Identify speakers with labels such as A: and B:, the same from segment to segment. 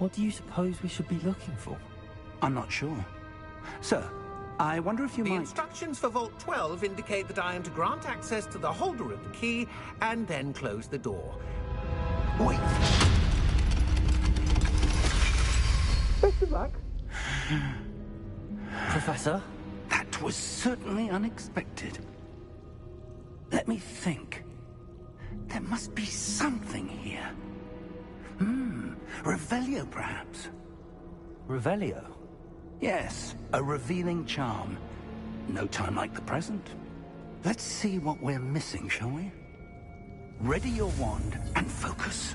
A: What do you suppose we should be looking for?
B: I'm not sure. Sir, I wonder if you might...
C: The instructions for Vault 12 indicate that I am to grant access to the holder of the key and then close the door.
B: Wait!
C: Best of luck.
A: Professor?
B: That was certainly unexpected. Let me think. There must be something here. Revelio, perhaps.
A: Revelio?
B: Yes, a revealing charm. No time like the present. Let's see what we're missing, shall we? Ready your wand and focus.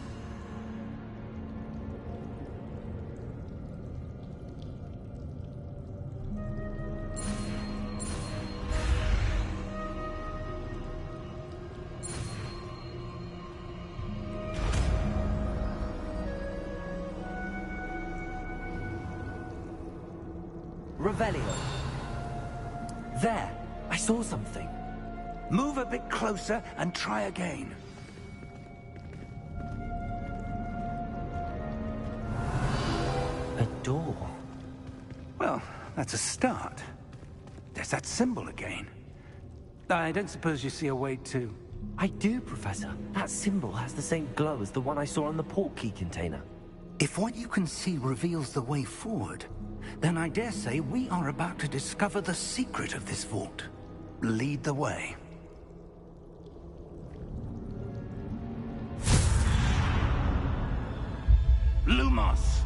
A: Revelio. There! I saw something.
B: Move a bit closer and try again.
A: A door.
B: Well, that's a start. There's that symbol again. I don't suppose you see a way to...
A: I do, Professor. That symbol has the same glow as the one I saw on the port key container.
B: If what you can see reveals the way forward, then I dare say we are about to discover the secret of this vault. Lead the way. Lumos!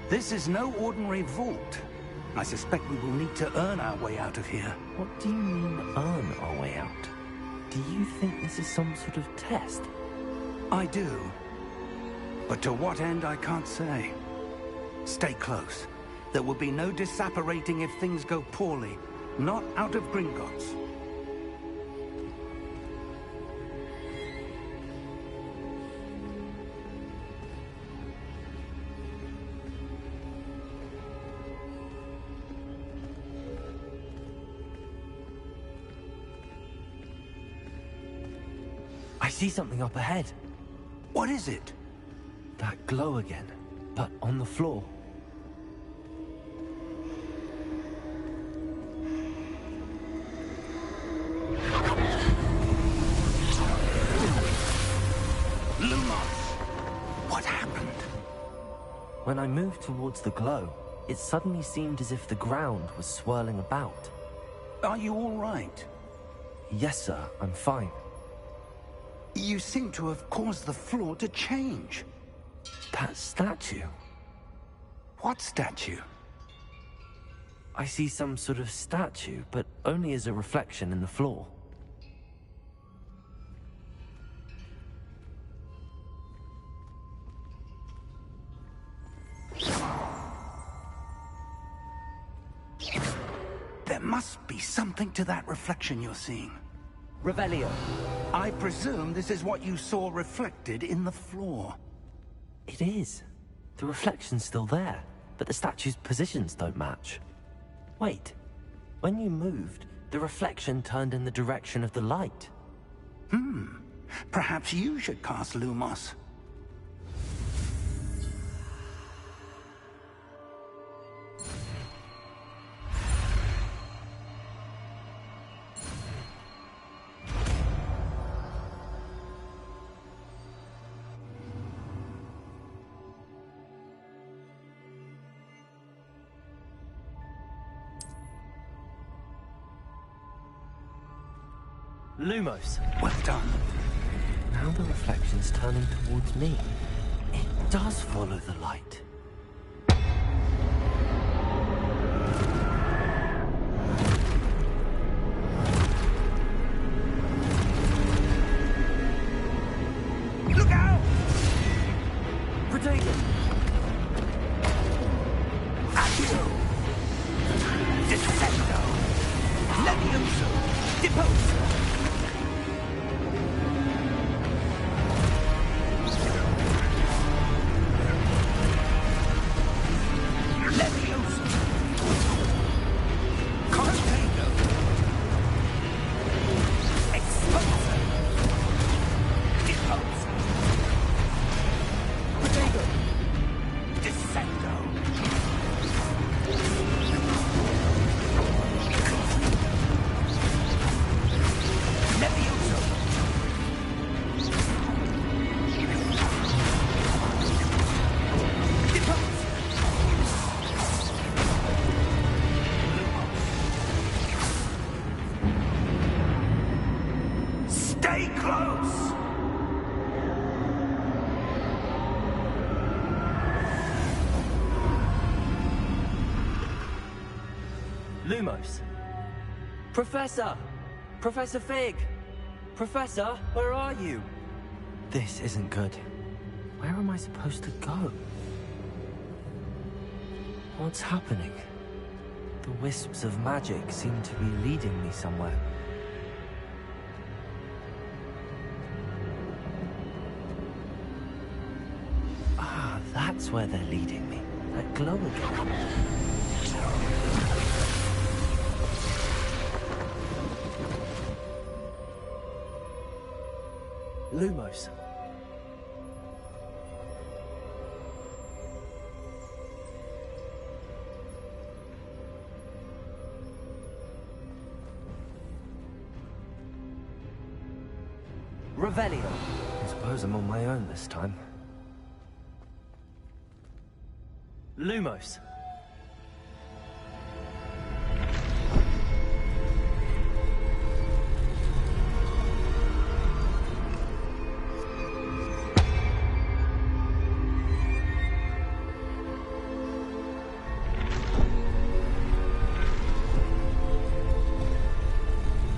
B: This is no ordinary vault. I suspect we will need to earn our way out of here.
A: What do you mean, earn our way out? Do you think this is some sort of test?
B: I do. But to what end, I can't say. Stay close. There will be no disapparating if things go poorly. Not out of Gringotts.
A: I see something up ahead.
B: What is it?
A: That glow again, but on the floor.
B: Lumos! What happened?
A: When I moved towards the glow, it suddenly seemed as if the ground was swirling about.
B: Are you all right?
A: Yes, sir, I'm fine.
B: You seem to have caused the floor to change.
A: That statue.
B: What statue?
A: I see some sort of statue, but only as a reflection in the floor.
B: There must be something to that reflection you're seeing.
A: Revelio.
B: I presume this is what you saw reflected in the floor.
A: It is. The reflection's still there, but the statue's positions don't match. Wait. When you moved, the reflection turned in the direction of the light.
B: Perhaps you should cast Lumos.
A: Lumos.
B: Well done.
A: Now the reflection's turning towards me. It does follow the light.
B: Look out!
A: Protego!
B: Accio! Defendo! Levioso! Deposo!
A: Lumos. Professor! Professor Fig! Professor, where are you? This isn't good. Where am I supposed to go? What's happening? The wisps of magic seem to be leading me somewhere. Ah, that's where they're leading me. That glow again. Lumos. Revelio. I suppose I'm on my own this time. Lumos.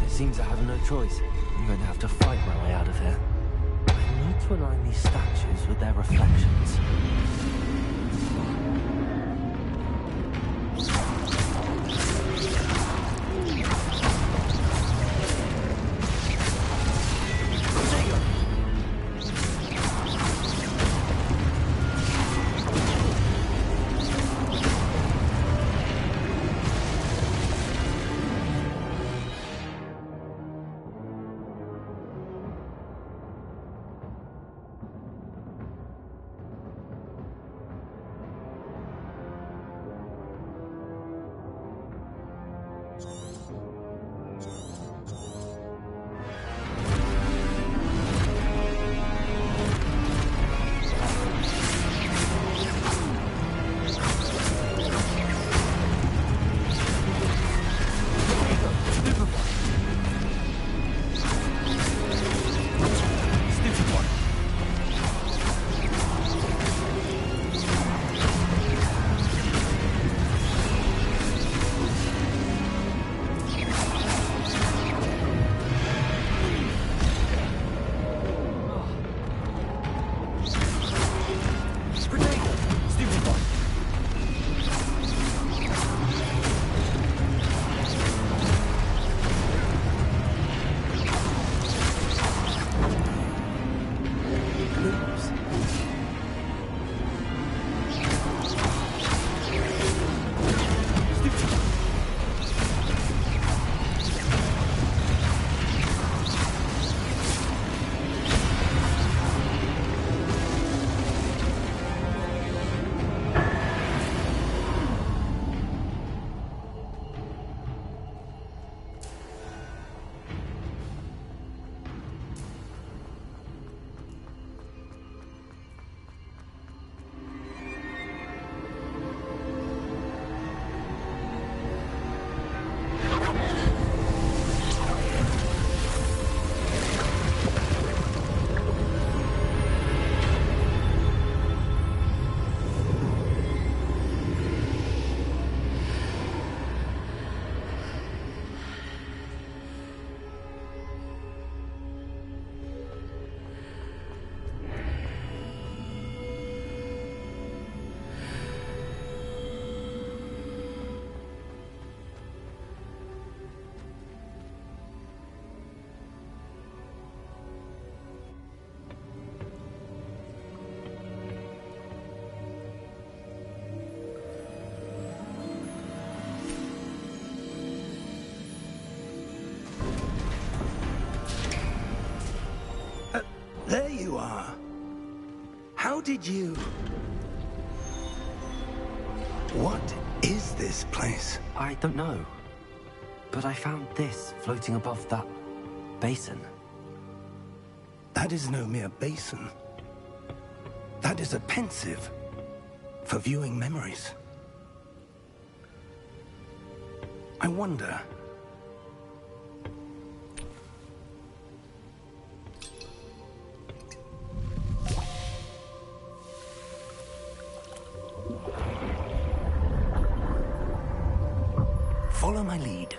A: It seems I have no choice. I'm going to have to fight my way out of here. I need to align these statues with their reflections.
B: There you are. How did you... What is this place?
A: I don't know. But I found this floating above that basin.
B: That is no mere basin. That is a pensive for viewing memories. I wonder... Follow my lead.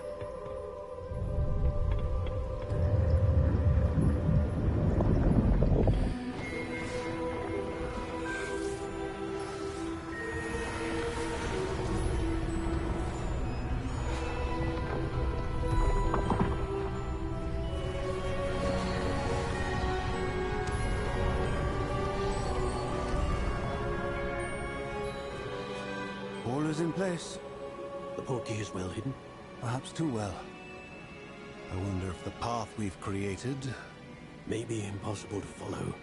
D: All is in place.
E: The portkey is well hidden.
D: Perhaps too well. I wonder if the path we've created...
E: May be impossible to follow.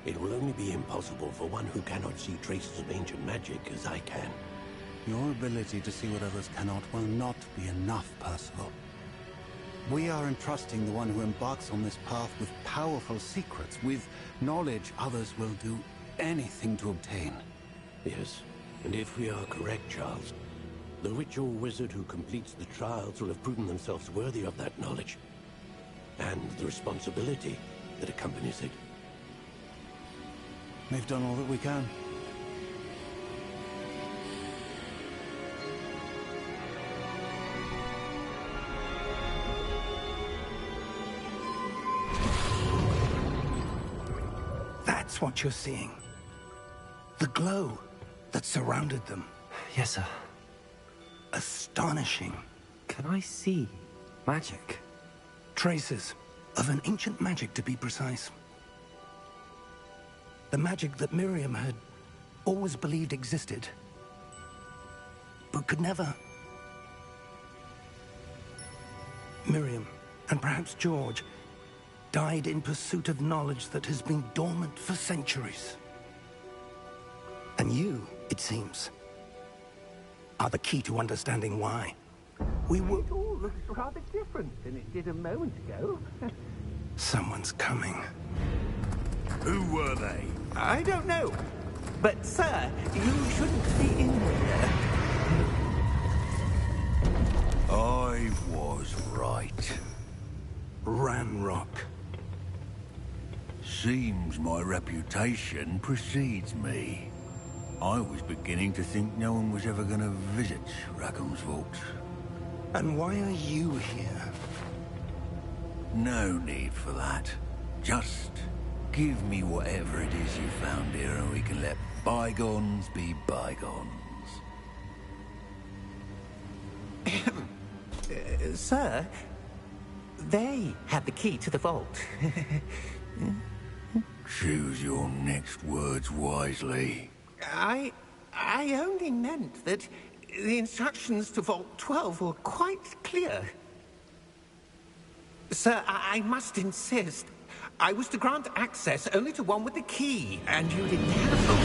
E: It will only be impossible for one who cannot see traces of ancient magic as I can.
D: Your ability to see what others cannot will not be enough, Percival. We are entrusting the one who embarks on this path with powerful secrets, with knowledge others will do anything to obtain.
E: Yes, and if we are correct, Charles, the witch or wizard who completes the trials will have proven themselves worthy of that knowledge, and the responsibility that accompanies it.
D: We've done all that we can.
B: That's what you're seeing. The glow that surrounded them.
A: Yes, sir.
B: Astonishing.
A: Can I see magic?
B: Traces of an ancient magic, to be precise. The magic that Miriam had always believed existed, but could never. Miriam, and perhaps George, died in pursuit of knowledge that has been dormant for centuries. And you, it seems, are the key to understanding why. We were...
C: It all looks rather different than it did a moment ago.
B: Someone's coming.
F: Who were they?
C: I don't know. But, sir, you shouldn't be in here.
F: I was right.
B: Ranrock.
F: Seems my reputation precedes me. I was beginning to think no one was ever going to visit Rackham's vault.
B: And why are you here?
F: No need for that. Just give me whatever it is you found here and we can let bygones be bygones.
C: Sir, they had the key to the vault.
F: Choose your next words wisely.
C: I only meant that the instructions to Vault 12 were quite clear. Sir, I must insist. I was to grant access only to one with the key, and you didn't have them.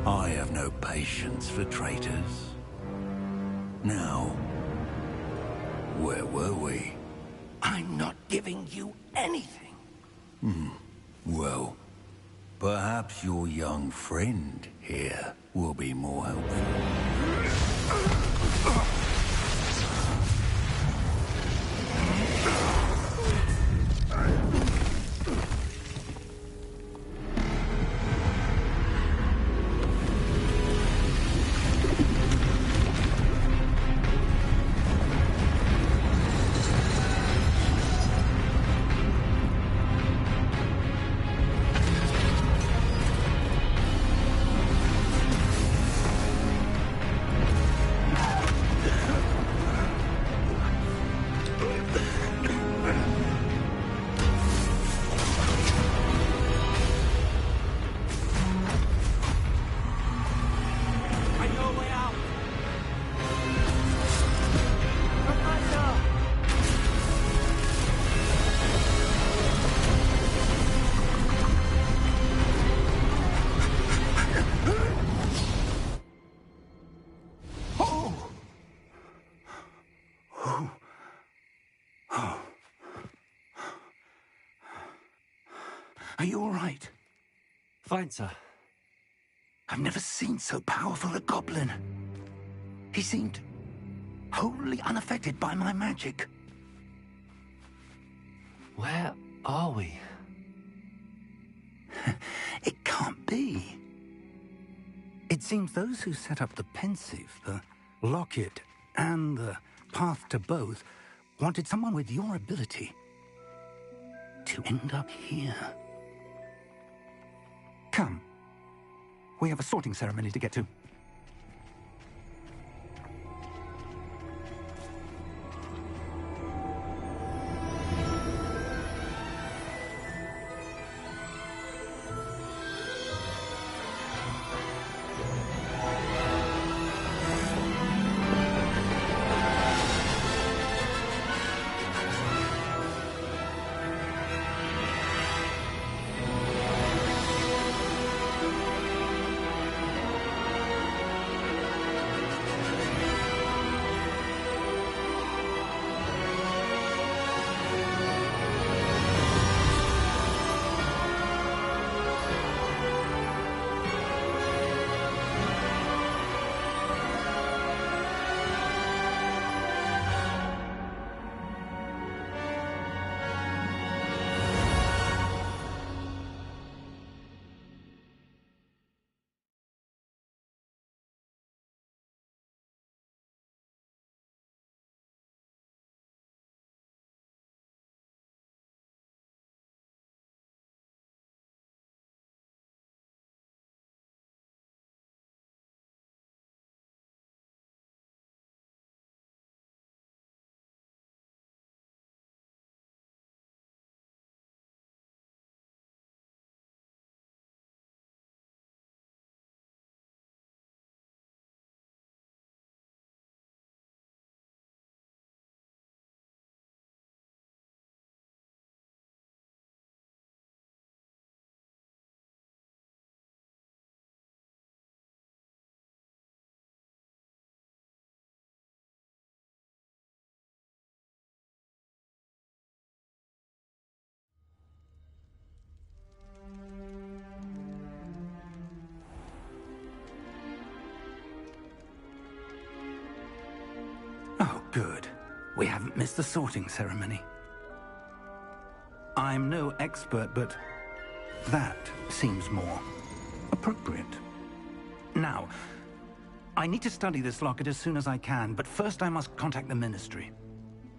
F: I have no patience for traitors. Now, where were we?
B: I'm not giving you anything.
F: Well, perhaps your young friend here will be more helpful.
B: Are you all right?
A: Fine, sir.
B: I've never seen so powerful a goblin. He seemed wholly unaffected by my magic.
A: Where are we?
B: It can't be. seems those who set up the pensive, the locket, and the path to both wanted someone with your ability to end up here. Come. We have a sorting ceremony to get to. Oh, good. We haven't missed the sorting ceremony. I'm no expert, but that seems more appropriate. Now, I need to study this locket as soon as I can, but first I must contact the Ministry.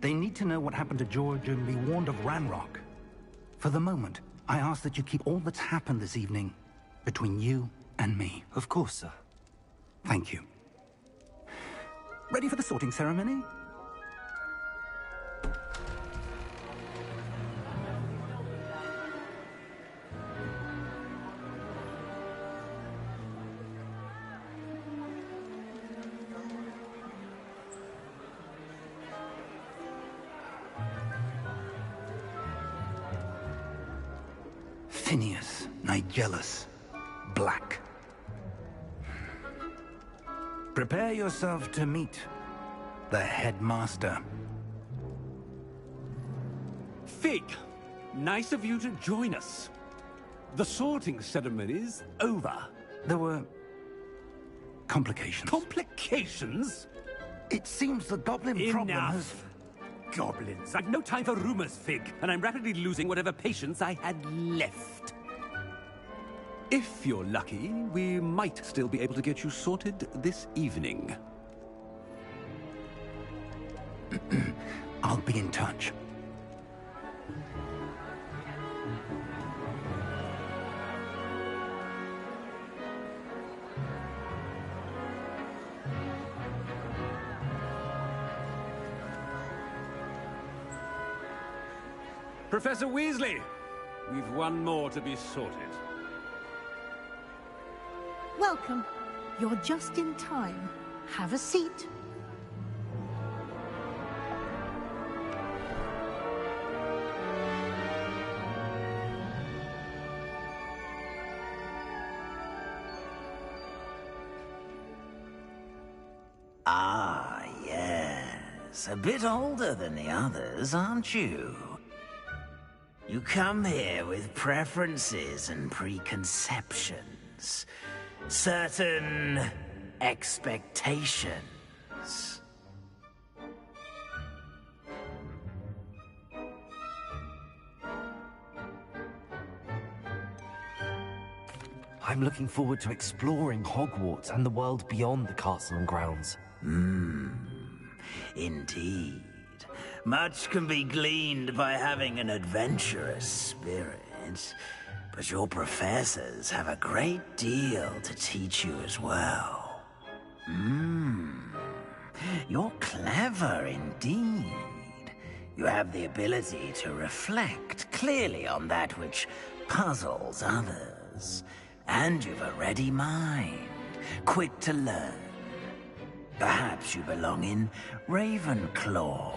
B: They need to know what happened to George and be warned of Ranrock. For the moment, I ask that you keep all that's happened this evening between you and me.
A: Of course, sir.
B: Thank you. Ready for the sorting ceremony? Phineas, Nigellus, Black. Prepare yourself to meet the headmaster.
G: Fig, nice of you to join us. The sorting ceremony's over.
B: There were complications.
G: Complications?
B: It seems the goblin problem has...
G: Enough! Goblins. I've no time for rumors, Fig, and I'm rapidly losing whatever patience I had left. If you're lucky, we might still be able to get you sorted this evening.
B: I'll be in touch.
G: Professor Weasley, we've one more to be sorted.
H: Welcome. You're just in time. Have a seat.
I: Ah, yes. A bit older than the others, aren't you? You come here with preferences and preconceptions. Certain expectations.
A: I'm looking forward to exploring Hogwarts and the world beyond the castle and grounds.
I: Indeed. Much can be gleaned by having an adventurous spirit, but your professors have a great deal to teach you as well. You're clever indeed. You have the ability to reflect clearly on that which puzzles others. And you've a ready mind, quick to learn. Perhaps you belong in Ravenclaw.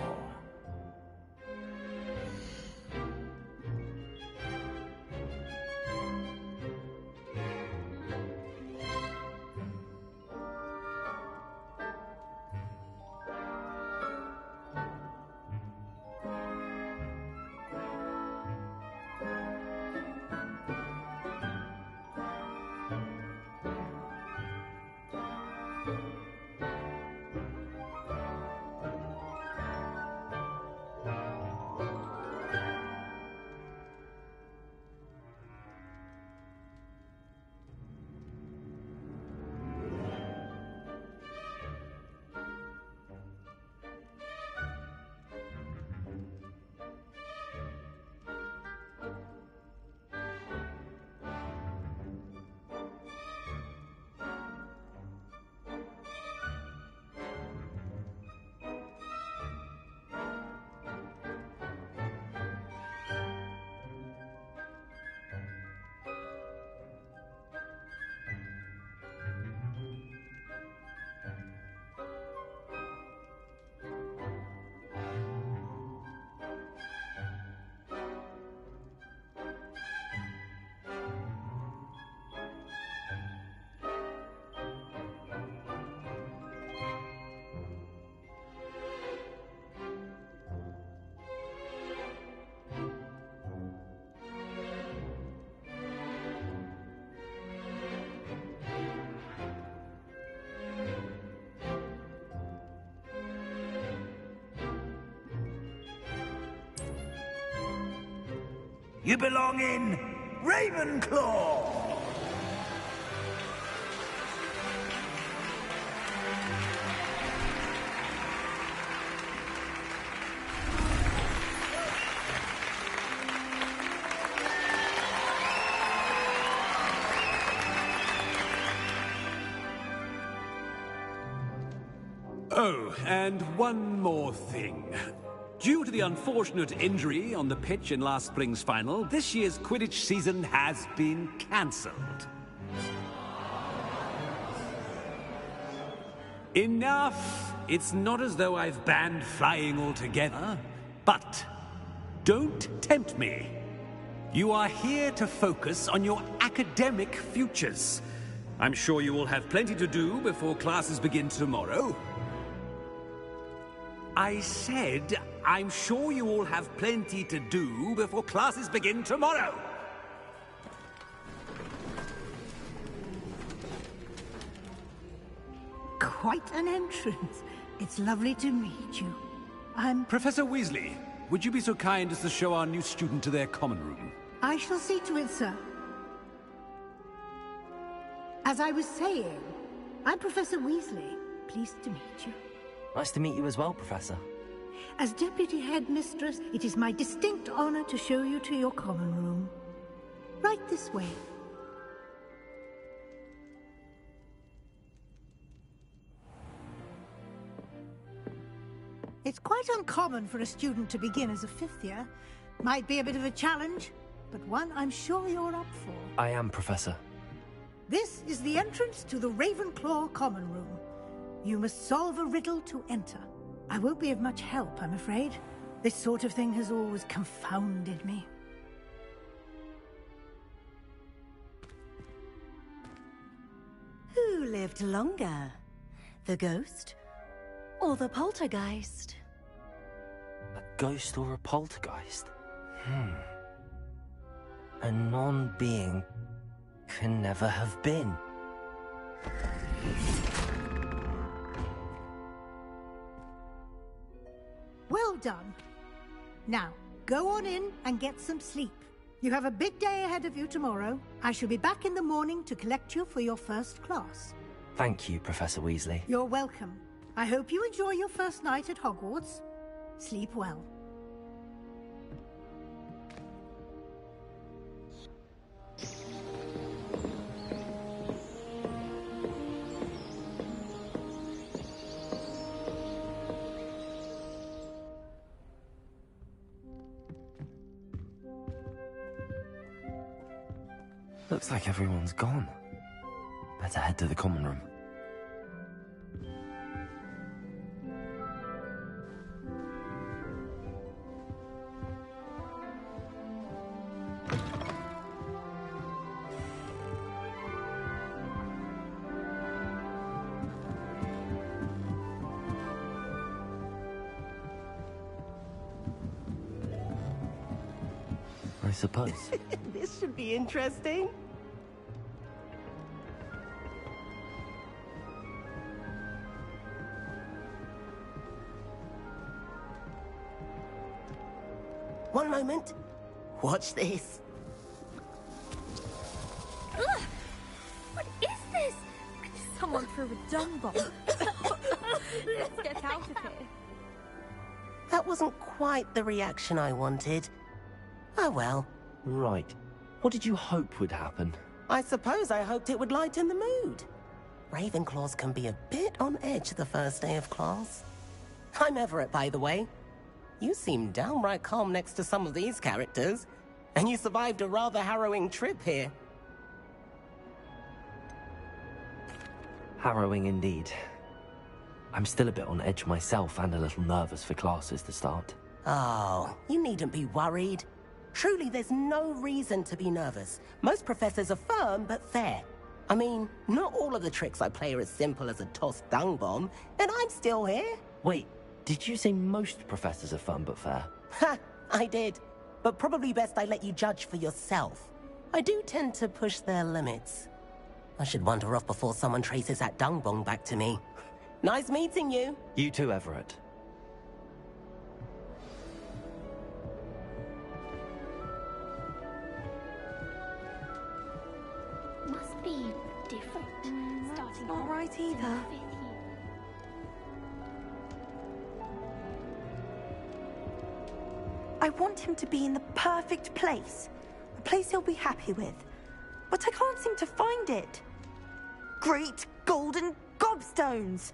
I: You belong in Ravenclaw!
G: Oh, and one more thing. Due to the unfortunate injury on the pitch in last spring's final, this year's Quidditch season has been cancelled. Enough! It's not as though I've banned flying altogether, but don't tempt me. You are here to focus on your academic futures. I'm sure you will have plenty to do before classes begin tomorrow. I said, I'm sure you all have plenty to do before classes begin tomorrow.
H: Quite an entrance. It's lovely to meet you. I'm...
G: Professor Weasley, would you be so kind as to show our new student to their common room?
H: I shall see to it, sir. As I was saying, I'm Professor Weasley. Pleased to meet you.
A: Nice to meet you as well, Professor.
H: As Deputy Headmistress, it is my distinct honor to show you to your common room. Right this way. It's quite uncommon for a student to begin as a fifth year. Might be a bit of a challenge, but one I'm sure you're up for.
A: I am, Professor.
H: This is the entrance to the Ravenclaw common room. You must solve a riddle to enter. I won't be of much help, I'm afraid. This sort of thing has always confounded me.
J: Who lived longer? The ghost or the poltergeist?
A: A ghost or a poltergeist? A non-being can never have been.
H: Well done. Now, go on in and get some sleep. You have a big day ahead of you tomorrow. I shall be back in the morning to collect you for your first class.
A: Thank you, Professor Weasley.
H: You're welcome. I hope you enjoy your first night at Hogwarts. Sleep well.
A: Looks like everyone's gone. Better head to the common room. I suppose.
K: This should be interesting. One moment. Watch this.
L: Ugh! What is this? Someone threw a dung bomb. Let's get out of here.
K: That wasn't quite the reaction I wanted. Oh well.
A: Right. What did you hope would happen?
K: I suppose I hoped it would lighten the mood. Ravenclaws can be a bit on edge the first day of class. I'm Everett, by the way. You seem downright calm next to some of these characters, and you survived a rather harrowing trip here.
A: Harrowing indeed. I'm still a bit on edge myself and a little nervous for classes to start.
K: Oh, you needn't be worried. Truly, there's no reason to be nervous. Most professors are firm but fair. I mean, not all of the tricks I play are as simple as a tossed dung bomb, and I'm still here.
A: Wait, did you say most professors are fun but fair?
K: Ha! I did. But probably best I let you judge for yourself. I do tend to push their limits. I should wander off before someone traces that dung bomb back to me. Nice meeting you.
A: You too, Everett.
L: Must be different. Starting
J: Not right either. I want him to be in the perfect place. A place he'll be happy with. But I can't seem to find it. Great golden gobstones!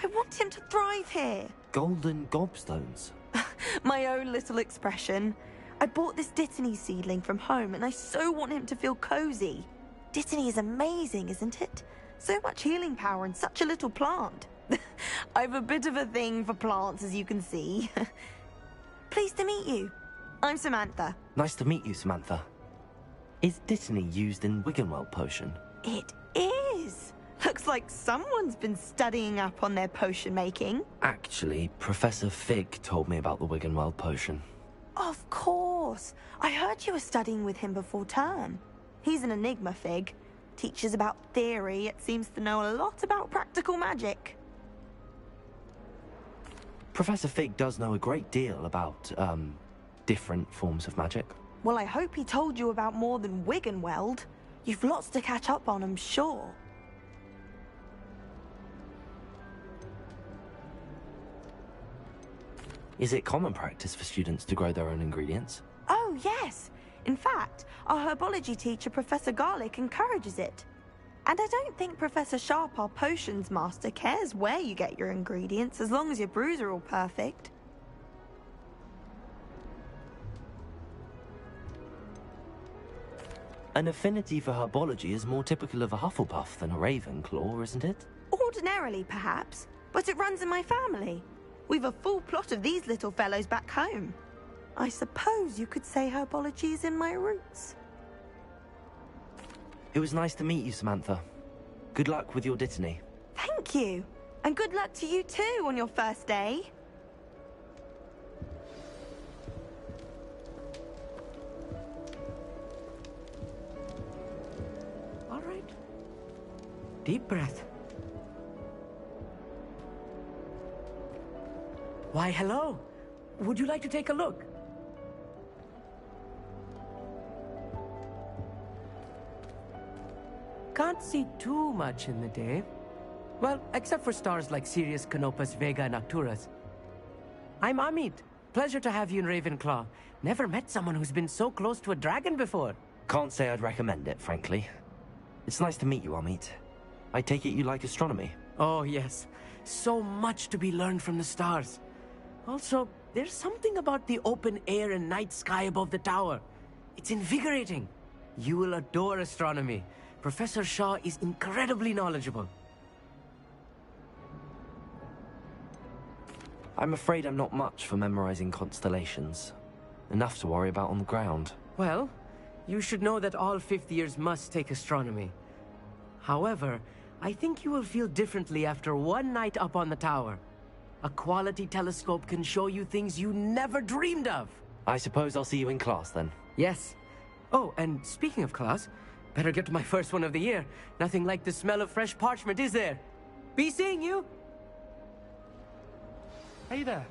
J: I want him to thrive here.
A: Golden gobstones?
J: My own little expression. I bought this Dittany seedling from home and I so want him to feel cozy. Dittany is amazing, isn't it? So much healing power in such a little plant. I've a bit of a thing for plants, as you can see. Pleased to meet you. I'm Samantha.
A: Nice to meet you, Samantha. Is Dittany used in Wiggenweld potion?
J: It is. Looks like someone's been studying up on their potion making.
A: Actually, Professor Fig told me about the Wiggenweld potion.
J: Of course. I heard you were studying with him before term. He's an enigma, Fig. Teaches about theory, yet seems to know a lot about practical magic.
A: Professor Fig does know a great deal about, different forms of magic.
J: Well, I hope he told you about more than Wiggenweld. You've lots to catch up on, I'm sure.
A: Is it common practice for students to grow their own ingredients?
J: Oh, yes. In fact, our herbology teacher, Professor Garlick, encourages it. And I don't think Professor Sharp, our potions master, cares where you get your ingredients, as long as your brews are all perfect.
A: An affinity for herbology is more typical of a Hufflepuff than a Ravenclaw, isn't it?
J: Ordinarily, perhaps, but it runs in my family. We've a full plot of these little fellows back home. I suppose you could say herbology is in my roots.
A: It was nice to meet you, Samantha. Good luck with your Dittany.
J: Thank you. And good luck to you too on your first day.
C: All right. Deep breath. Why, hello. Would you like to take a look?
M: can't see too much in the day. Well, except for stars like Sirius, Canopus, Vega, and Arcturus. I'm Amit. Pleasure to have you in Ravenclaw. Never met someone who's been so close to a dragon before.
A: Can't say I'd recommend it, frankly. It's nice to meet you, Amit. I take it you like astronomy?
M: Oh, yes. So much to be learned from the stars. Also, there's something about the open air and night sky above the tower. It's invigorating. You will adore astronomy. Professor Shaw is incredibly knowledgeable.
A: I'm afraid I'm not much for memorizing constellations. Enough to worry about on the ground.
M: Well, you should know that all fifth years must take astronomy. However, I think you will feel differently after one night up on the tower. A quality telescope can show you things you never dreamed of.
A: I suppose I'll see you in class then.
M: Yes. Oh, and speaking of class, better get to my first one of the year. Nothing like the smell of fresh parchment, is there? Be seeing you!
N: Hey there,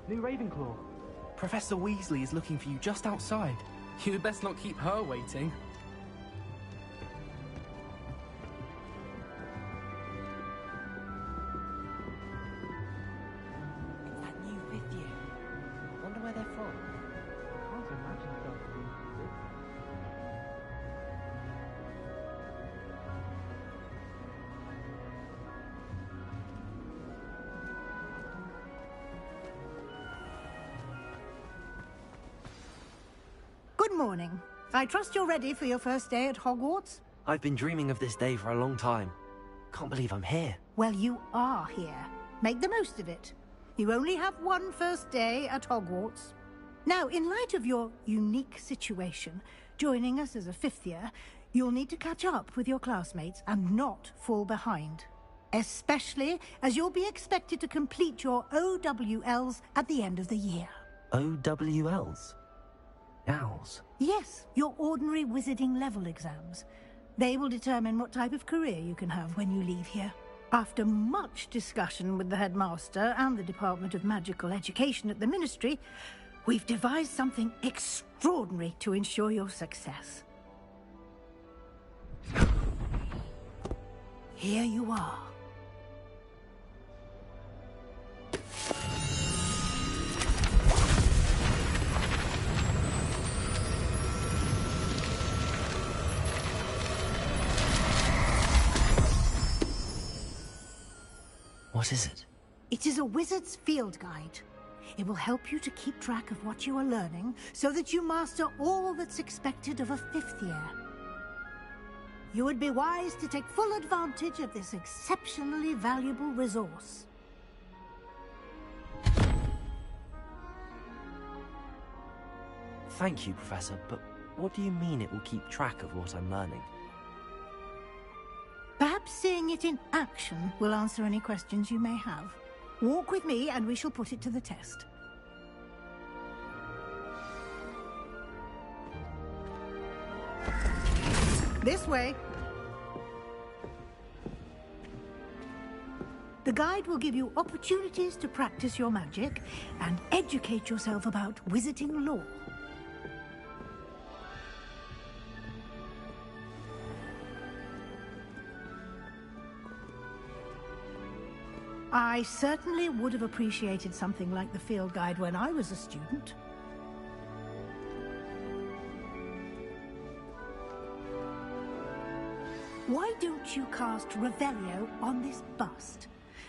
N: new Ravenclaw. Professor Weasley is looking for you just outside. You'd best not keep her waiting.
K: That new fifth year. Wonder where they're from.
N: Can't imagine they'll be.
H: Good morning. I trust you're ready for your first day at Hogwarts?
A: I've been dreaming of this day for a long time. Can't believe I'm here.
H: Well, you are here. Make the most of it. You only have one first day at Hogwarts. Now, in light of your unique situation, joining us as a fifth year, you'll need to catch up with your classmates and not fall behind. Especially as you'll be expected to complete your OWLs at the end of the year.
A: OWLs? Owls?
H: Yes, your ordinary wizarding level exams. They will determine what type of career you can have when you leave here. After much discussion with the headmaster and the Department of Magical Education at the Ministry, we've devised something extraordinary to ensure your success. Here you are.
A: What is it?
H: It is a wizard's field guide. It will help you to keep track of what you are learning so that you master all that's expected of a fifth year. You would be wise to take full advantage of this exceptionally valuable resource.
A: Thank you, Professor, but what do you mean it will keep track of what I'm learning?
H: Perhaps seeing it in action will answer any questions you may have. Walk with me and we shall put it to the test. This way. The guide will give you opportunities to practice your magic and educate yourself about wizarding lore. I certainly would have appreciated something like the field guide when I was a student. Why don't you cast Revelio on this bust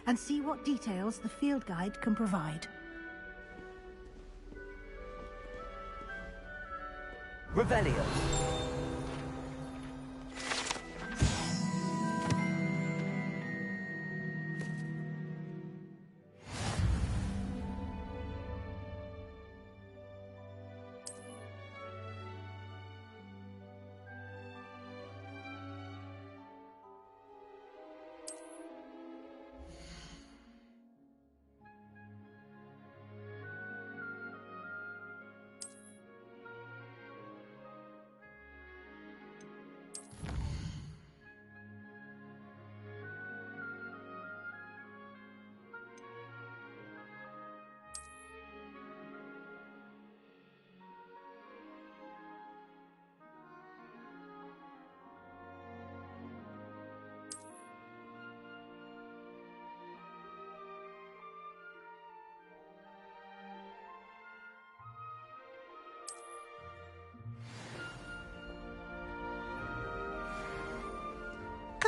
H: and see what details the field guide can provide?
A: Revelio.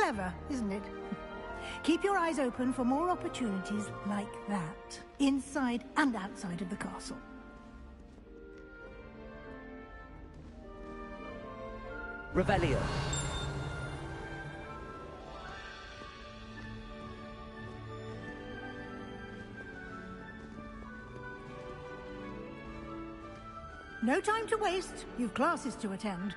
H: Clever, isn't it? Keep your eyes open for more opportunities like that, inside and outside of the castle.
A: Revelio.
H: No time to waste. You've classes to attend.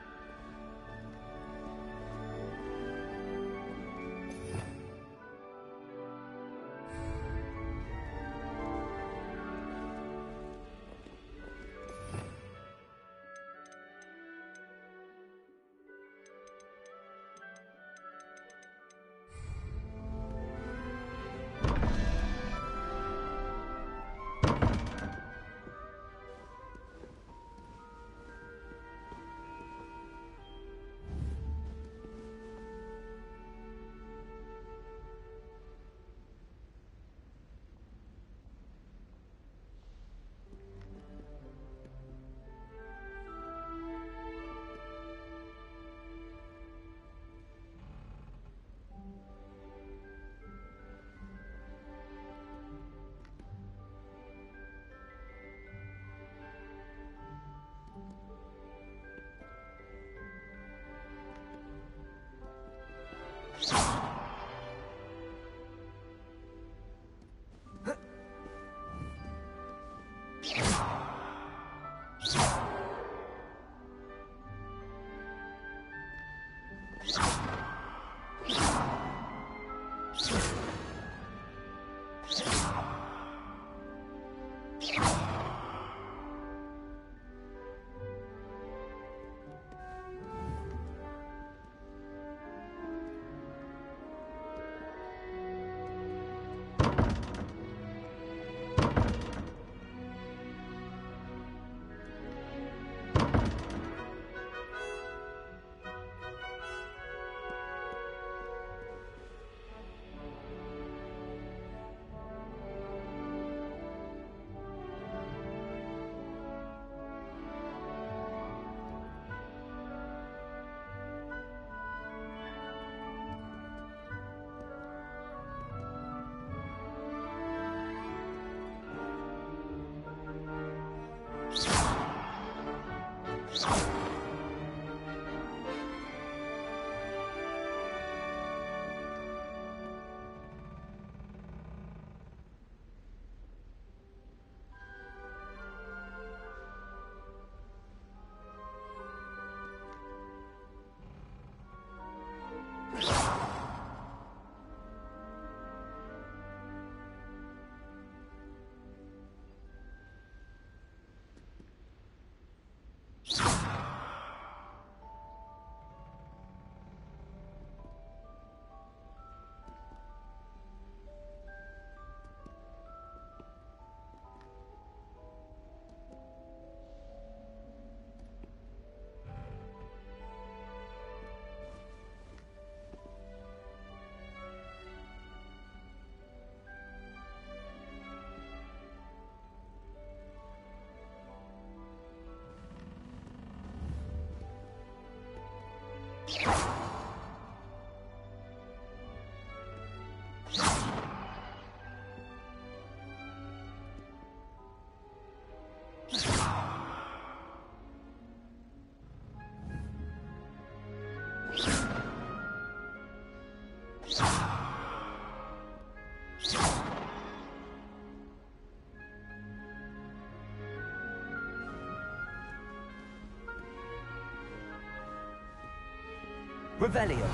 A: Revelio.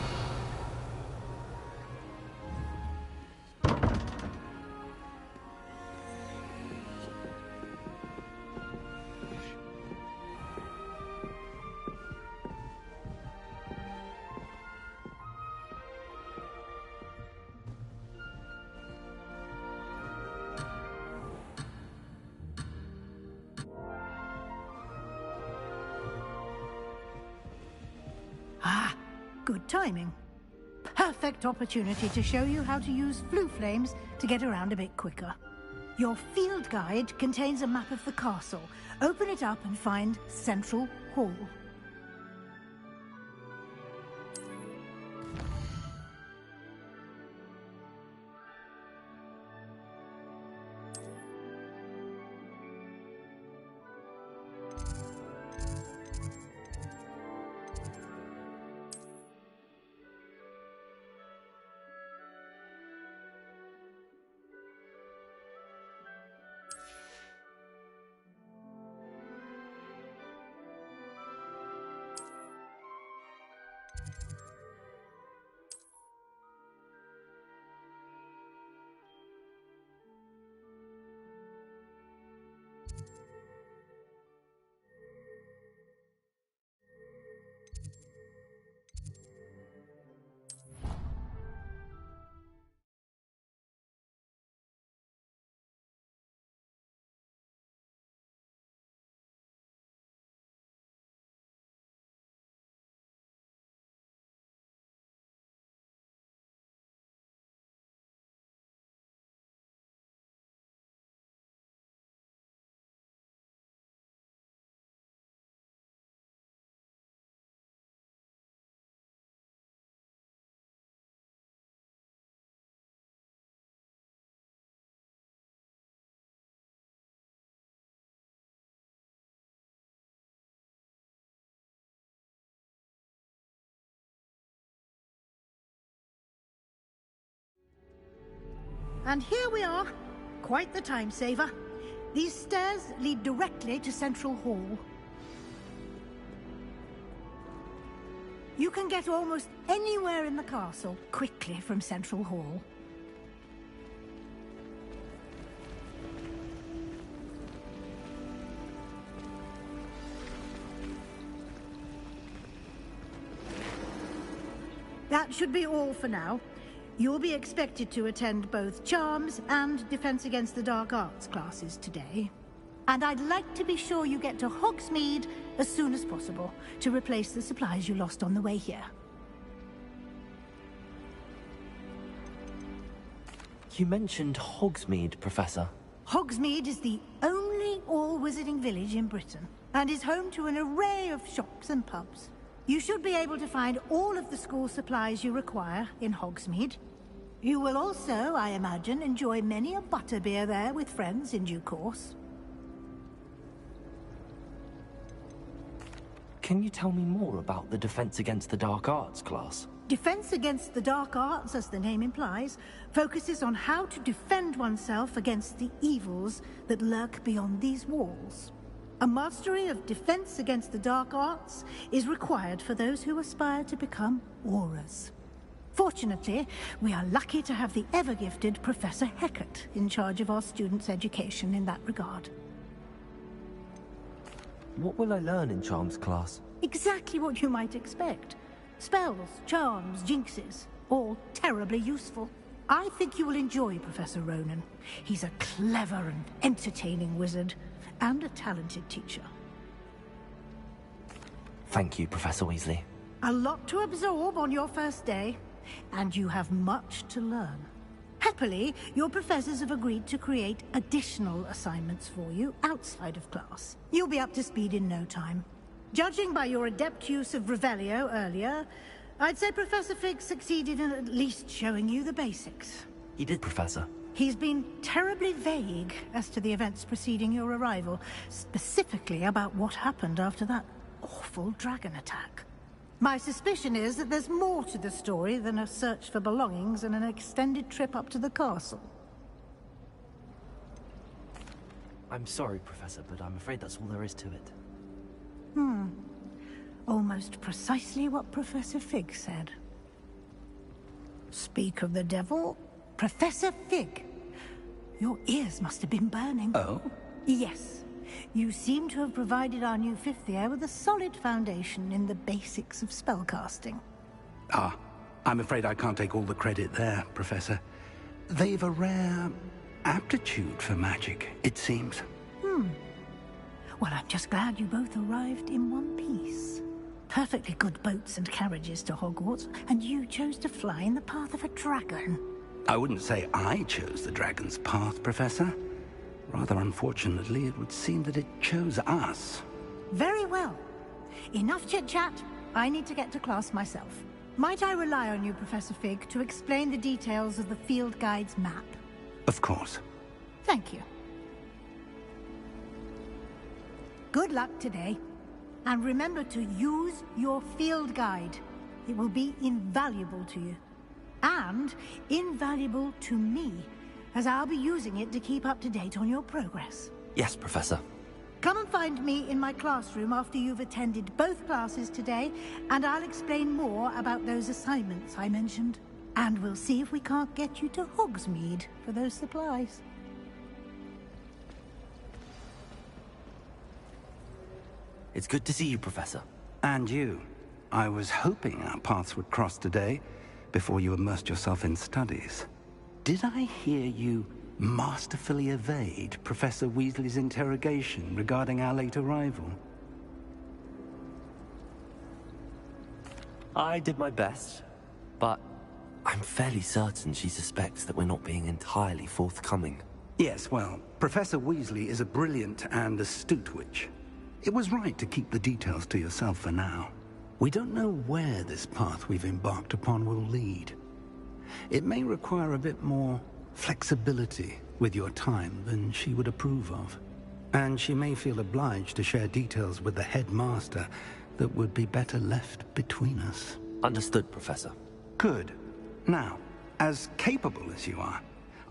H: Good timing. Perfect opportunity to show you how to use flue flames to get around a bit quicker. Your field guide contains a map of the castle. Open it up and find Central Hall. And here we are. Quite the time saver. These stairs lead directly to Central Hall. You can get almost anywhere in the castle quickly from Central Hall. That should be all for now. You'll be expected to attend both Charms and Defense Against the Dark Arts classes today. And I'd like to be sure you get to Hogsmeade as soon as possible to replace the supplies you lost on the way here.
A: You mentioned Hogsmeade, Professor.
H: Hogsmeade is the only all-wizarding village in Britain and is home to an array of shops and pubs. You should be able to find all of the school supplies you require in Hogsmeade. You will also, I imagine, enjoy many a butterbeer there with friends in due course.
A: Can you tell me more about the Defense Against the Dark Arts class?
H: Defense Against the Dark Arts, as the name implies, focuses on how to defend oneself against the evils that lurk beyond these walls. A mastery of Defense Against the Dark Arts is required for those who aspire to become Aurors. Fortunately, we are lucky to have the ever-gifted Professor Hecat in charge of our students' education in that regard.
A: What will I learn in Charms class?
H: Exactly what you might expect. Spells, charms, jinxes, all terribly useful. I think you will enjoy Professor Ronan. He's a clever and entertaining wizard, and a talented teacher.
A: Thank you, Professor Weasley.
H: A lot to absorb on your first day, and you have much to learn. Happily, your professors have agreed to create additional assignments for you outside of class. You'll be up to speed in no time. Judging by your adept use of Revelio earlier, I'd say Professor Fig succeeded in at least showing you the basics.
A: He did, Professor.
H: He's been terribly vague as to the events preceding your arrival, specifically about what happened after that awful dragon attack. My suspicion is that there's more to the story than a search for belongings and an extended trip up to the castle.
A: I'm sorry, Professor, but I'm afraid that's all there is to it.
H: Almost precisely what Professor Fig said. Speak of the devil, Professor Fig. Your ears must have been burning.
B: Oh?
H: Yes. You seem to have provided our new fifth year with a solid foundation in the basics of spellcasting.
B: Ah, I'm afraid I can't take all the credit there, Professor. They've a rare aptitude for magic, it seems.
H: Well, I'm just glad you both arrived in one piece. Perfectly good boats and carriages to Hogwarts, and you chose to fly in the path of a dragon.
B: I wouldn't say I chose the dragon's path, Professor. Rather unfortunately, it would seem that it chose us.
H: Very well. Enough chit-chat. I need to get to class myself. Might I rely on you, Professor Fig, to explain the details of the field guide's map?
B: Of course.
H: Thank you. Good luck today. And remember to use your field guide. It will be invaluable to you. And invaluable to me, as I'll be using it to keep up to date on your progress.
A: Yes, Professor.
H: Come and find me in my classroom after you've attended both classes today, and I'll explain more about those assignments I mentioned. And we'll see if we can't get you to Hogsmeade for those supplies.
A: It's good to see you, Professor.
B: And you. I was hoping our paths would cross today, before you immersed yourself in studies. Did I hear you masterfully evade Professor Weasley's interrogation regarding our late arrival?
A: I did my best, but I'm fairly certain she suspects that we're not being entirely forthcoming.
B: Yes, well, Professor Weasley is a brilliant and astute witch. It was right to keep the details to yourself for now. We don't know where this path we've embarked upon will lead. It may require a bit more flexibility with your time than she would approve of. And she may feel obliged to share details with the headmaster that would be better left between us.
A: Understood, Professor.
B: Good. Now, as capable as you are,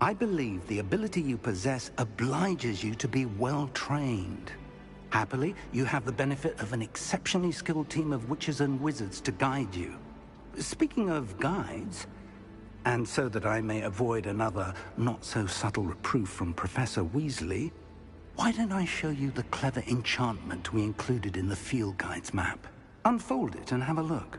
B: I believe the ability you possess obliges you to be well-trained. Happily, you have the benefit of an exceptionally skilled team of witches and wizards to guide you. Speaking of guides, and so that I may avoid another not-so-subtle reproof from Professor Weasley, why don't I show you the clever enchantment we included in the field guide's map? Unfold it and have a look.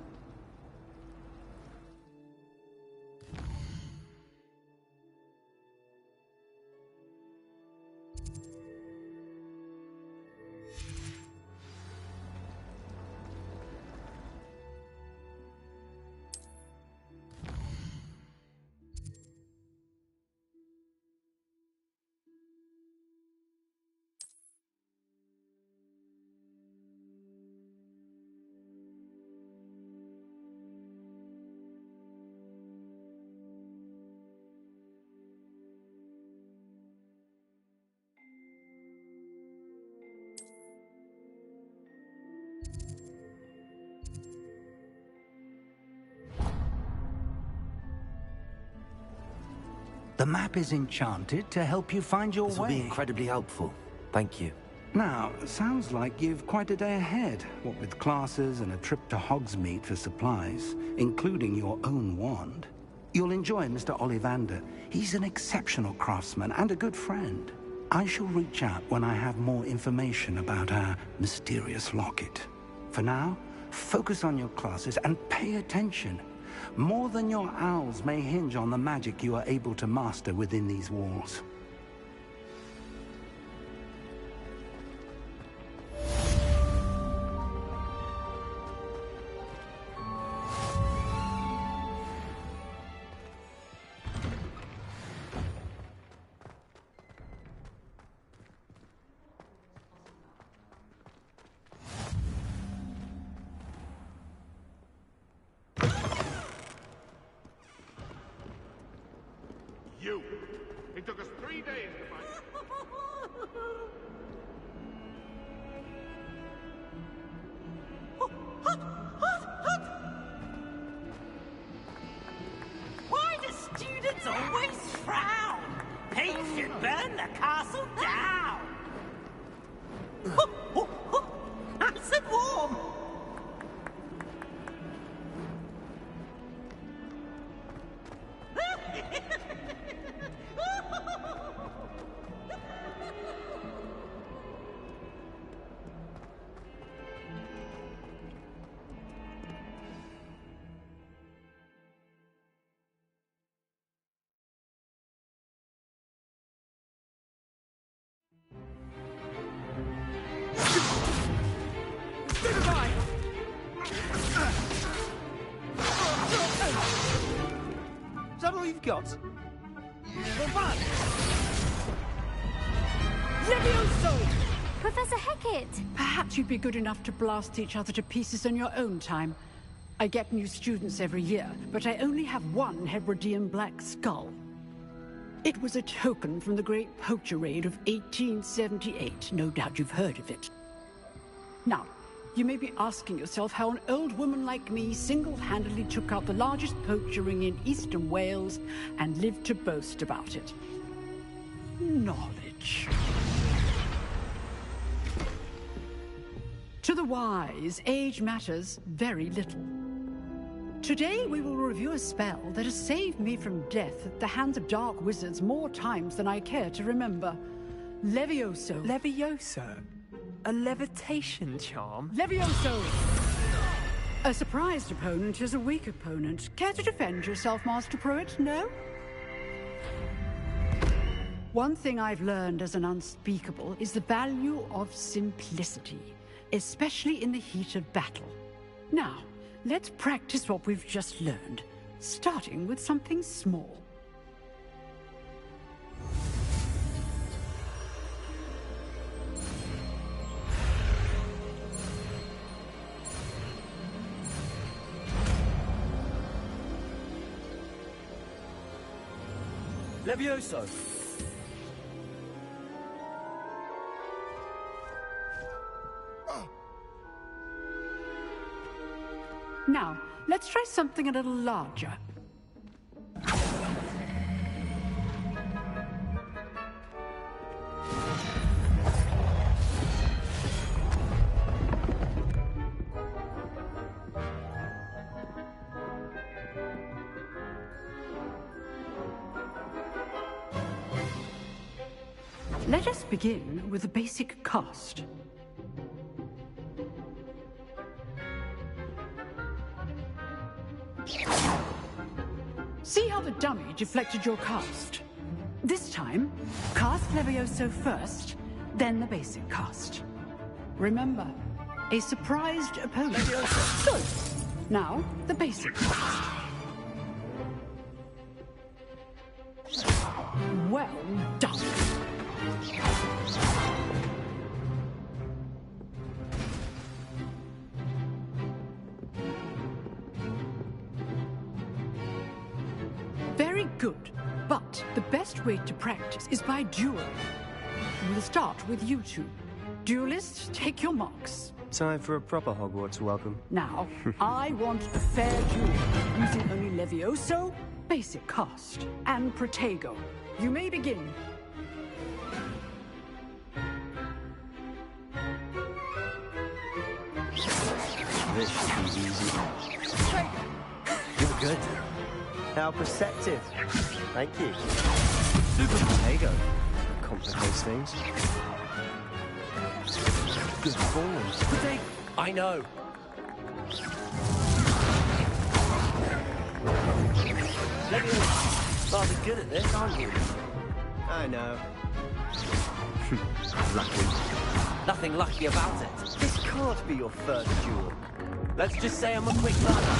B: The map is enchanted to help you find your way.
A: This will be incredibly helpful. Thank you.
B: Now, sounds like you've quite a day ahead, what with classes and a trip to Hogsmeade for supplies, including your own wand. You'll enjoy Mr. Ollivander. He's an exceptional craftsman and a good friend. I shall reach out when I have more information about our mysterious locket. For now, focus on your classes and pay attention. More than your owls may hinge on the magic you are able to master within these walls.
O: You! It took us 3 days to find...
I: Why do students always frown? Hate should burn the castle down! Nice and warm!
N: Is that all you've got?
P: Levioso!
L: Professor Hecat!
P: Perhaps you'd be good enough to blast each other to pieces in your own time. I get new students every year, but I only have one Hebridean black skull. It was a token from the Great Poacher Raid of 1878. No doubt you've heard of it. Now, you may be asking yourself how an old woman like me single-handedly took out the largest poacher ring in eastern Wales and lived to boast about it. Knowledge. To the wise, age matters very little. Today we will review a spell that has saved me from death at the hands of dark wizards more times than I care to remember. Levioso.
N: Levioso? A levitation charm?
P: Levioso! A surprised opponent is a weak opponent. Care to defend yourself, Master Pruitt? No? One thing I've learned as an unspeakable is the value of simplicity, especially in the heat of battle. Now, let's practice what we've just learned, starting with something small.
N: Levioso!
P: Now, let's try something a little larger. Let us begin with the basic cast. See how the dummy deflected your cast? This time, cast Levioso first, then the basic cast. Remember, a surprised opponent. Levioso. Good. Now, the basic cast. Well done. Very good, but the best way to practice is by duel. We'll start with you two. Duelists, take your marks.
Q: Time for a proper Hogwarts welcome.
P: Now, I want a fair duel, using only Levioso, basic cast, and Protego. You may begin.
Q: This should be easy. You're good. How perceptive. Thank you. Super Protego. Complicates things. Good form.
A: I know. Rather good at this, aren't you?
Q: I know.
A: Lucky. Nothing lucky about it.
Q: This can't be your first duel.
A: Let's just say I'm a quick learner.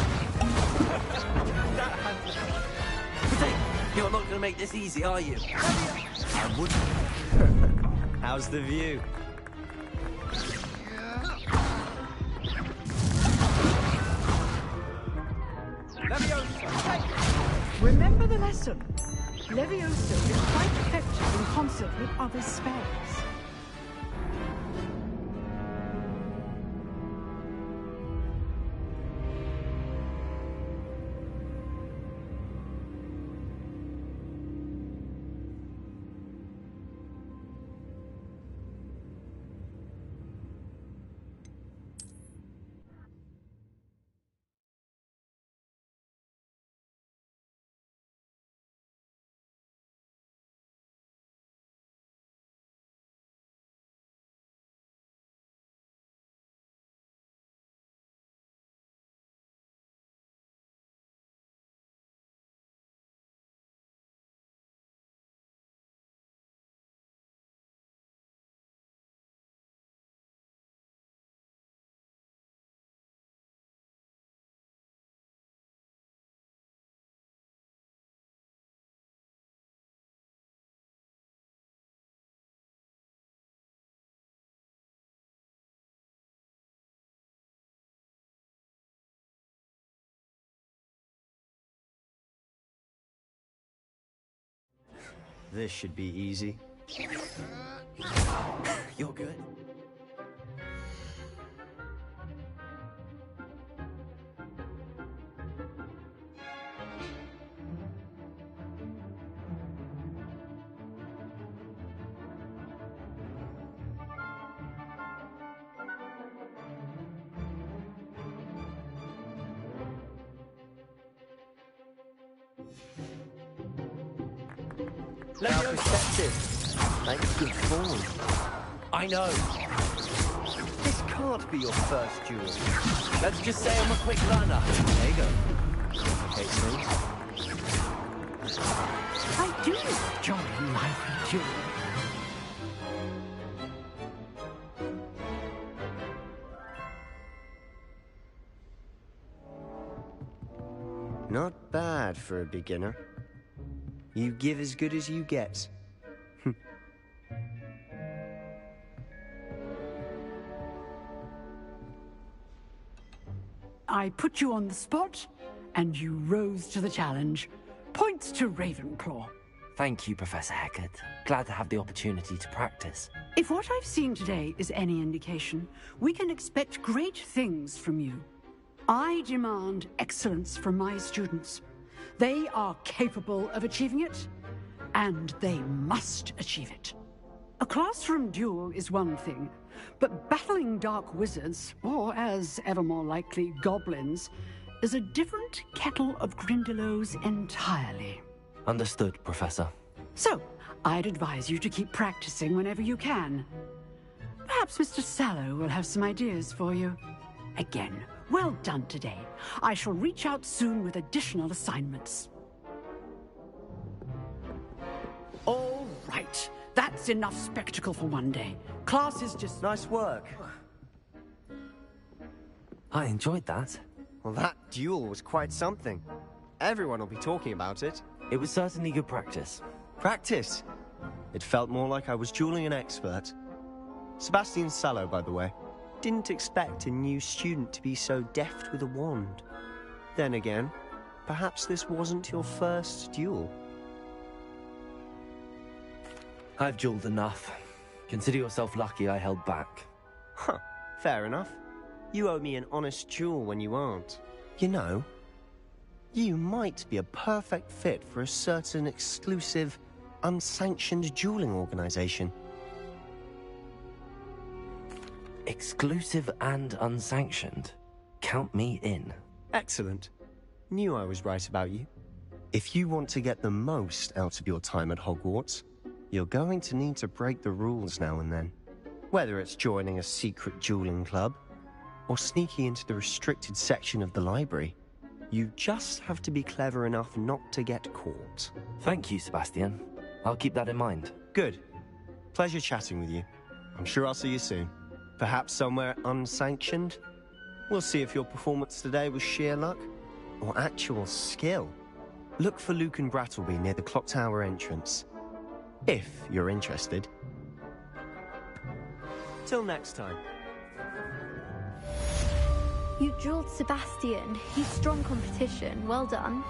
A: You're not going to make this easy, are you?
Q: I wouldn't. How's the view?
P: Remember the lesson. Levioso is quite effective in concert with other spells.
Q: This should be easy.
A: You're good.
Q: How perceptive. Thank good form.
A: I know.
Q: This can't be your first duel.
A: Let's just say I'm a quick learner.
Q: There you go. Okay, things.
P: I do enjoy lively duel.
Q: Not bad for a beginner. You give as good as you get.
P: I put you on the spot, and you rose to the challenge. Points to Ravenclaw.
A: Thank you, Professor Hecat. Glad to have the opportunity to practice.
P: If what I've seen today is any indication, we can expect great things from you. I demand excellence from my students. They are capable of achieving it, and they must achieve it. A classroom duel is one thing, but battling dark wizards, or as ever more likely, goblins, is a different kettle of Grindylows entirely.
A: Understood, Professor.
P: So, I'd advise you to keep practicing whenever you can. Perhaps Mr. Sallow will have some ideas for you. Again, well done today. I shall reach out soon with additional assignments. All right. That's enough spectacle for one day. Class is just...
Q: Nice work.
A: I enjoyed that.
Q: Well, that duel was quite something. Everyone will be talking about it.
A: It was certainly good practice.
Q: Practice? It felt more like I was dueling an expert. Sebastian Sallow, by the way. Didn't expect a new student to be so deft with a wand. Then again, perhaps this wasn't your first duel.
A: I've dueled enough. Consider yourself lucky I held back.
Q: Huh, fair enough. You owe me an honest duel when you aren't. You know, you might be a perfect fit for a certain exclusive, unsanctioned dueling organization.
A: Exclusive and unsanctioned? Count me in.
Q: Excellent. Knew I was right about you. If you want to get the most out of your time at Hogwarts, you're going to need to break the rules now and then. Whether it's joining a secret dueling club, or sneaking into the restricted section of the library, you just have to be clever enough not to get caught.
A: Thank you, Sebastian. I'll keep that in mind.
Q: Good. Pleasure chatting with you. I'm sure I'll see you soon. Perhaps somewhere unsanctioned? We'll see if your performance today was sheer luck, or actual skill. Look for Luke and Brattleby near the clock tower entrance. If you're interested. Till next time.
L: You dueled Sebastian. He's strong competition. Well done.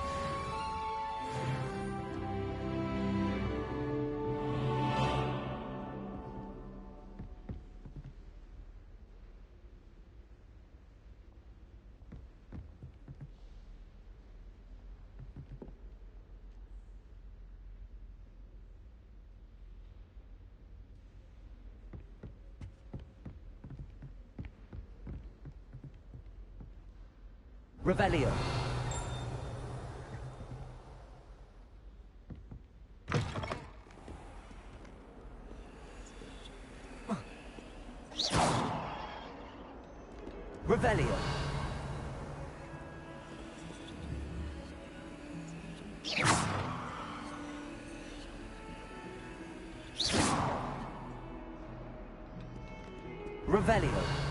A: Revelio. Revelio. Revelio.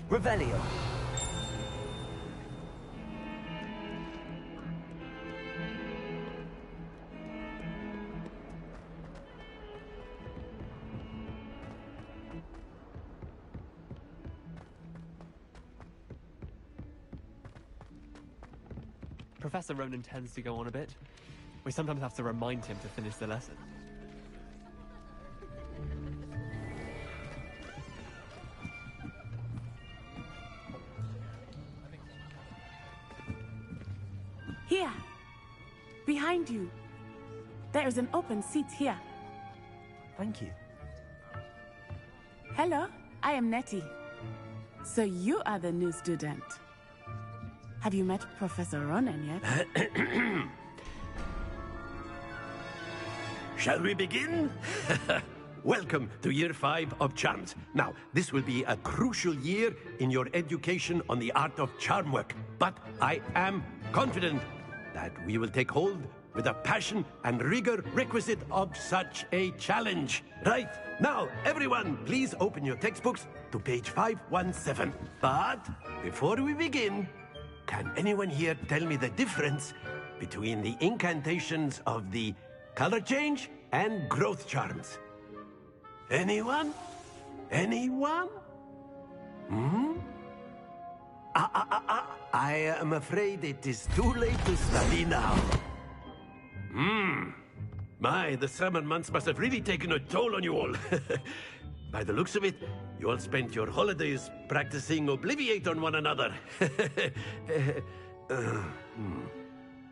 A: Revelio.
R: Professor Ronan tends to go on a bit. We sometimes have to remind him to finish the lesson.
S: Here. Behind you. There is an open seat here.
A: Thank you.
S: Hello, I am Nettie. So you are the new student. Have you met Professor Ronan yet?
E: Shall we begin? Welcome to Year 5 of Charms. Now, this will be a crucial year in your education on the art of charm work. But I am confident that we will take hold with a passion and rigor requisite of such a challenge. Right, now, everyone, please open your textbooks to page 517. But before we begin, can anyone here tell me the difference between the incantations of the color change and growth charms? Anyone? Anyone? I am afraid it is too late to study now. My, the summer months must have really taken a toll on you all. By the looks of it, you all spent your holidays practicing Obliviate on one another.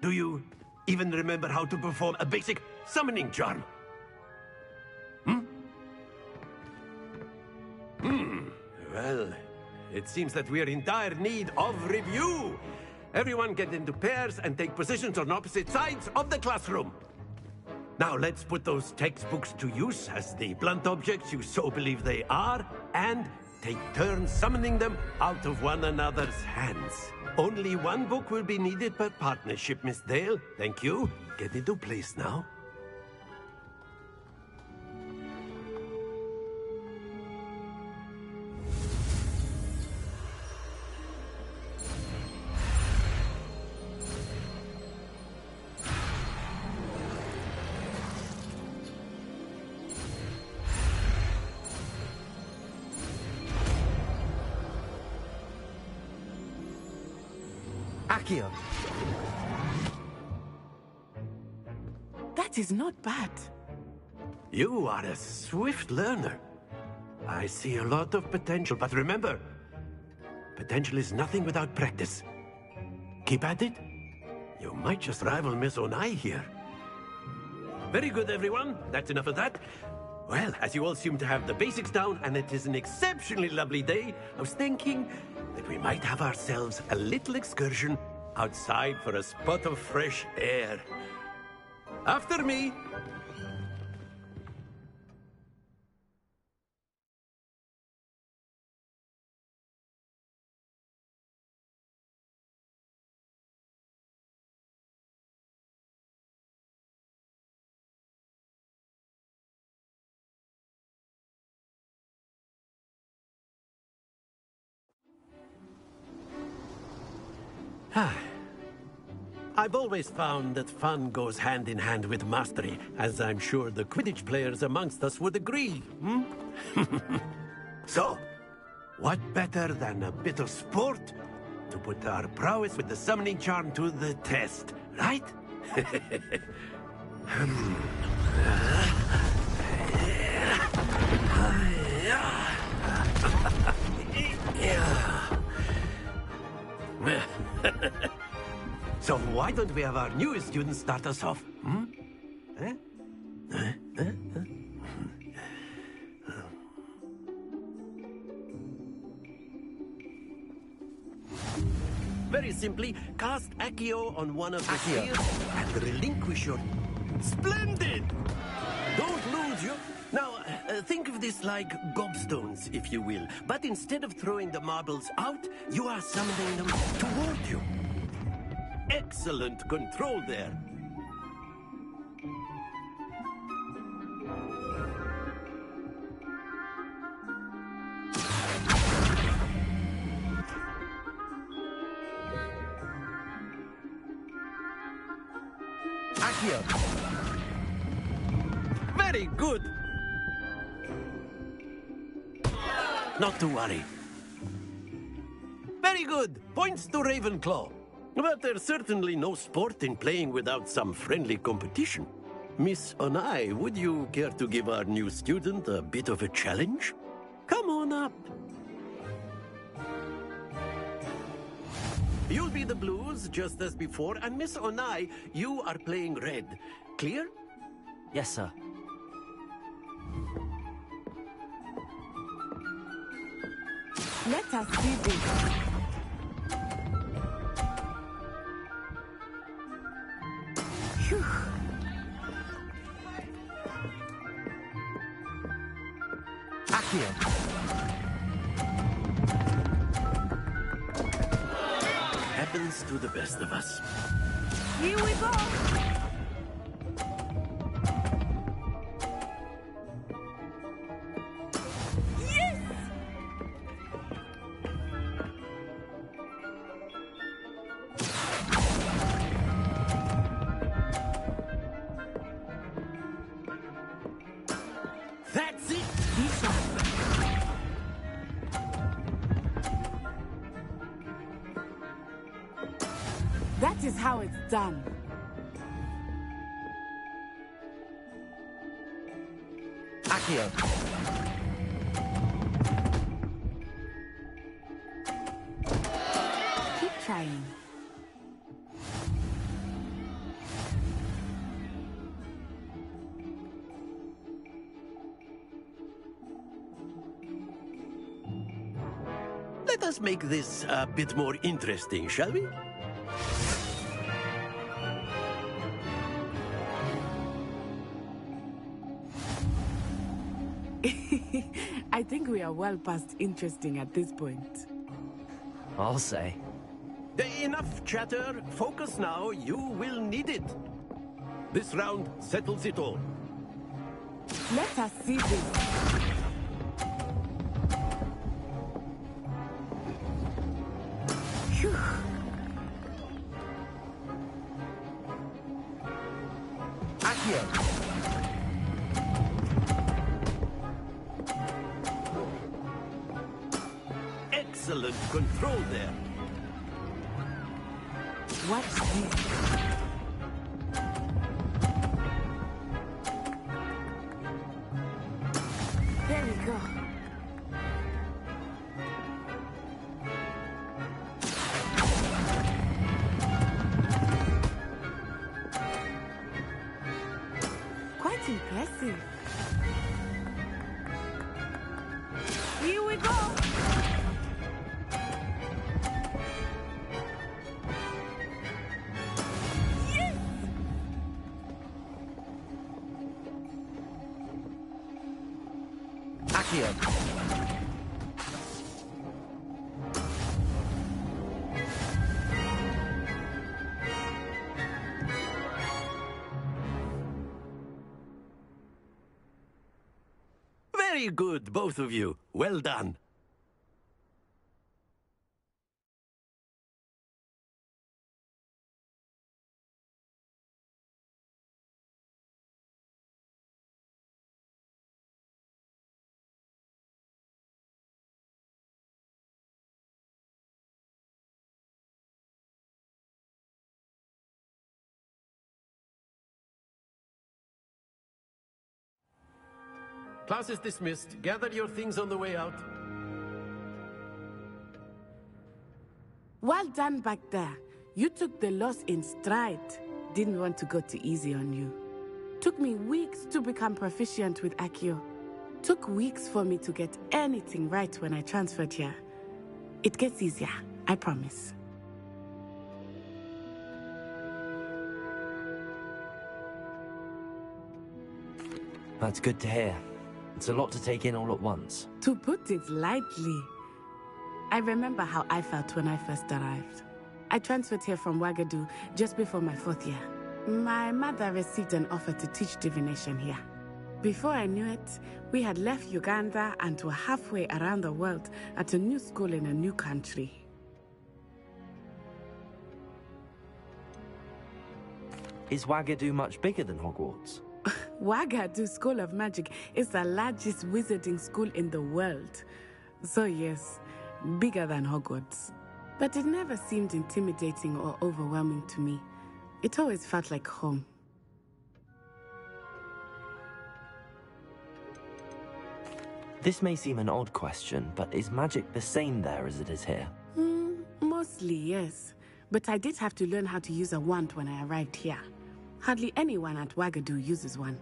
E: Do you even remember how to perform a basic summoning charm? Well, it seems that we are in dire need of review. Everyone get into pairs and take positions on opposite sides of the classroom. Now let's put those textbooks to use as the blunt objects you so believe they are, and take turns summoning them out of one another's hands. Only one book will be needed per partnership, Miss Dale. Thank you. Get into place now.
A: Accio.
S: That is not bad.
E: You are a swift learner. I see a lot of potential, but remember, potential is nothing without practice. Keep at it. You might just rival Miss Onai here. Very good, everyone. That's enough of that. Well, as you all seem to have the basics down, and it is an exceptionally lovely day, I was thinking that we might have ourselves a little excursion outside for a spot of fresh air. After me. I've always found that fun goes hand in hand with mastery, as I'm sure the Quidditch players amongst us would agree. So, what better than a bit of sport to put our prowess with the summoning charm to the test, right? So why don't we have our newest student start us off? Very simply, cast Accio on one of the shields and relinquish your... Splendid! Don't lose your... Now, think of this like gobstones, if you will. But instead of throwing the marbles out, you are summoning them toward you. Excellent control there. Accio. Very good. Not to worry. Very good. Points to Ravenclaw. But there's certainly no sport in playing without some friendly competition. Miss Onai, would you care to give our new student a bit of a challenge? Come on up. You'll be the blues, just as before, and Miss Onai, you are playing red. Clear?
A: Yes, sir.
S: Let us see this. Phew.
A: Accio.
E: Happens to the best of us.
S: Here we go. Yes!
E: That's it!
S: Be sharp. That is how it's done.
A: Accio.
S: Keep trying.
E: Let us make this a bit more interesting, shall we?
S: I think we are well past interesting at this point.
A: I'll say.
E: Enough chatter. Focus now. You will need it. This round settles it all.
S: Let us see this. Phew.
A: Accio.
E: Excellent control there.
S: Watch this. There we go. Quite impressive. Here we go.
A: Accio.
E: Very good, both of you. Well done. Class is dismissed. Gather your things on the way out.
S: Well done back there. You took the loss in stride. Didn't want to go too easy on you. Took me weeks to become proficient with Accio. Took weeks for me to get anything right when I transferred here. It gets easier, I promise.
A: That's good to hear. It's a lot to take in all at once.
S: To put it lightly, I remember how I felt when I first arrived. I transferred here from Wagadu just before my 4th year. My mother received an offer to teach divination here. Before I knew it, we had left Uganda and were halfway around the world at a new school in a new country.
A: Is Wagadu much bigger than Hogwarts?
S: Wagadu School of Magic is the largest wizarding school in the world. So yes, bigger than Hogwarts. But it never seemed intimidating or overwhelming to me. It always felt like home.
A: This may seem an odd question, but is magic the same there as it is here?
S: Mostly, yes. But I did have to learn how to use a wand when I arrived here. Hardly anyone at Wagadu uses one.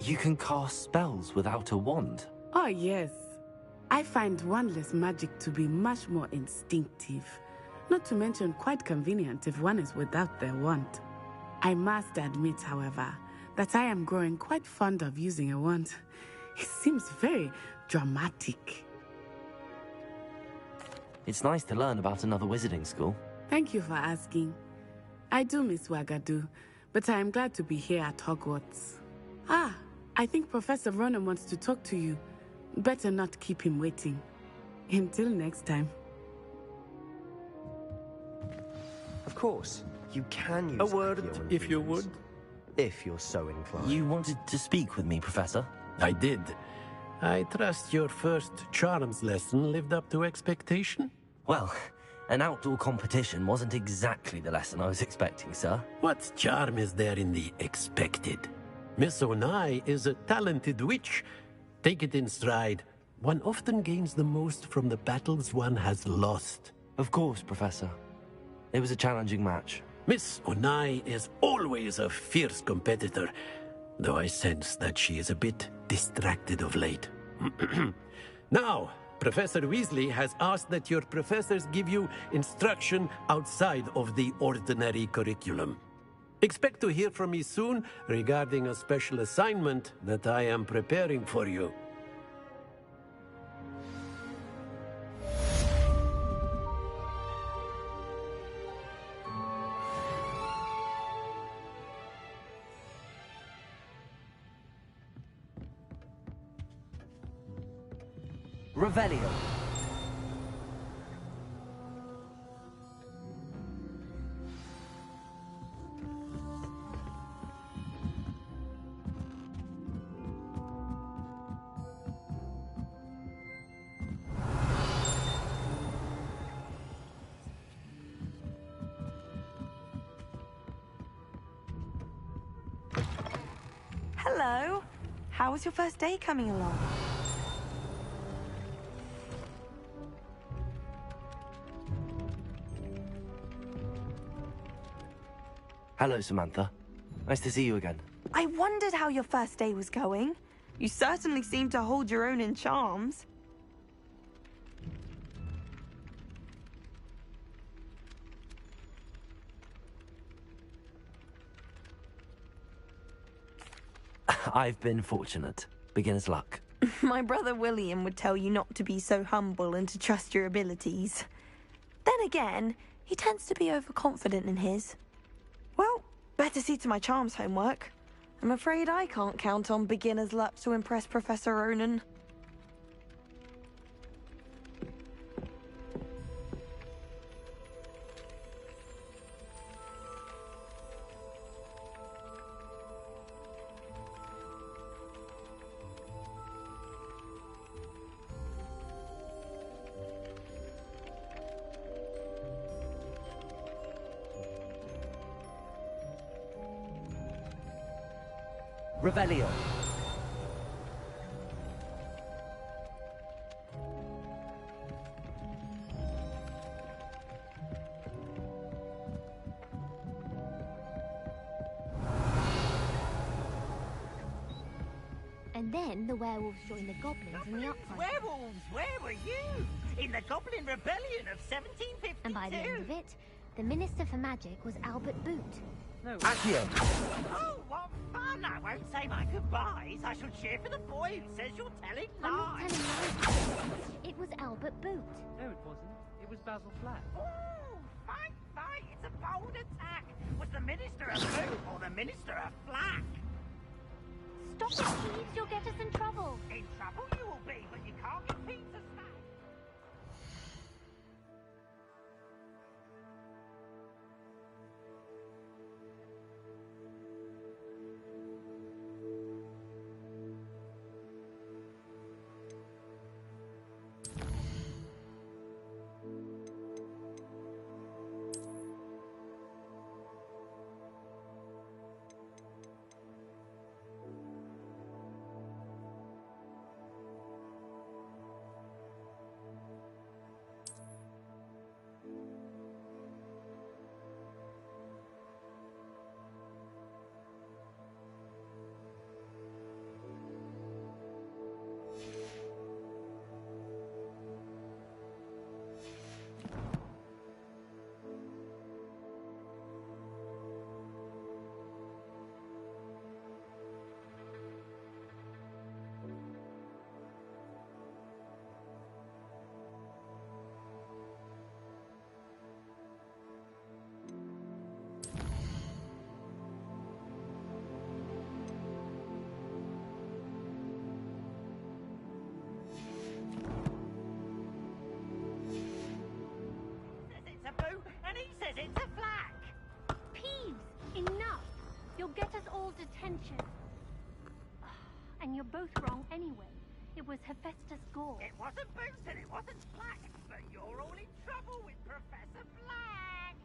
A: You can cast spells without a wand?
S: Oh, yes. I find wandless magic to be much more instinctive. Not to mention quite convenient if one is without their wand. I must admit, however, that I am growing quite fond of using a wand. It seems very dramatic.
A: It's nice to learn about another wizarding school.
S: Thank you for asking. I do miss Wagadu, but I am glad to be here at Hogwarts. Ah, I think Professor Ronan wants to talk to you. Better not keep him waiting. Until next time.
Q: Of course, you can use
E: A word, if you would.
Q: If you're so inclined.
A: You wanted to speak with me, Professor?
E: I did. I trust your first charms lesson lived up to expectation?
A: Well, an outdoor competition wasn't exactly the lesson I was expecting, sir.
E: What charm is there in the expected? Miss Onai is a talented witch. Take it in stride. One often gains the most from the battles one has lost.
A: Of course, Professor. It was a challenging match.
E: Miss Onai is always a fierce competitor, though I sense that she is a bit distracted of late. Now, Professor Weasley has asked that your professors give you instruction outside of the ordinary curriculum. Expect to hear from me soon regarding a special assignment that I am preparing for you.
A: Revelio.
J: Hello. How was your first day coming along?
A: Hello, Samantha. Nice to see you again.
J: I wondered how your first day was going. You certainly seem to hold your own in charms.
A: I've been fortunate. Beginner's luck.
J: My brother William would tell you not to be so humble and to trust your abilities. Then again, he tends to be overconfident in his. Well, better see to my charms homework. I'm afraid I can't count on beginner's luck to impress Professor Ronan.
A: Revelio.
L: And then the werewolves joined the goblins in the uprising.
T: Werewolves, where were you? In the Goblin Rebellion of 1752.
L: And by the end of it, the Minister for Magic was Albert Boot.
T: No.
A: Accio.
T: Oh, what fun! I won't say my goodbyes. I shall cheer for the boy who says you're telling
L: I'm not
T: lies.
L: telling lies. It was Albert Boot.
N: No, it wasn't. It was Basil Flat.
T: Ooh, fight, fight! It's a bold attack. Was the Minister a boot or the Minister a flack?
L: Stop it, please. You'll get us in trouble.
T: In trouble you will be, but you can't get pizza snack.
L: You'll get us all detention. And you're both wrong anyway. It was Hephaestus Gore.
T: It wasn't Boots and it wasn't Black, but you're all in trouble with Professor Black.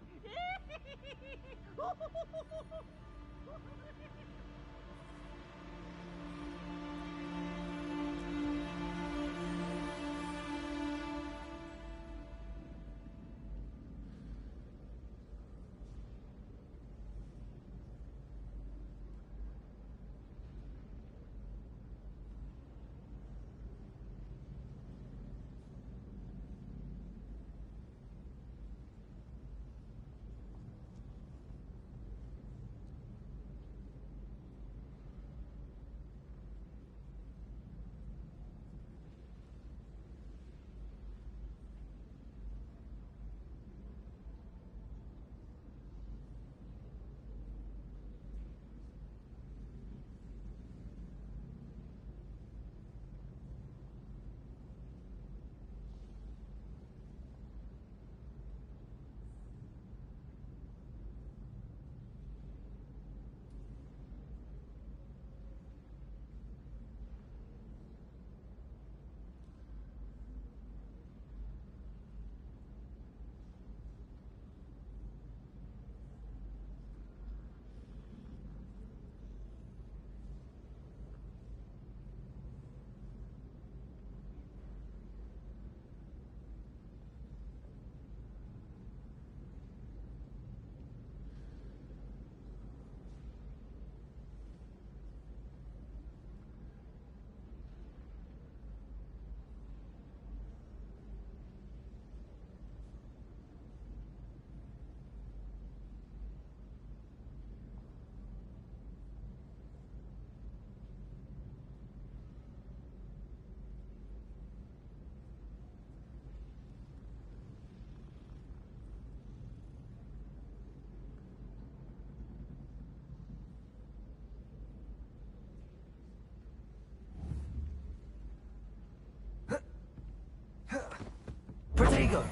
A: Protego!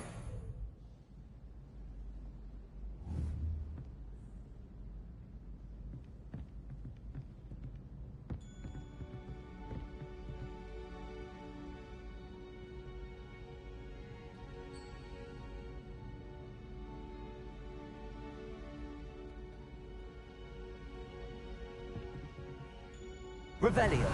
A: Revelio!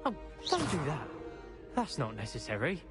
U: Oh, don't do that. That's not necessary.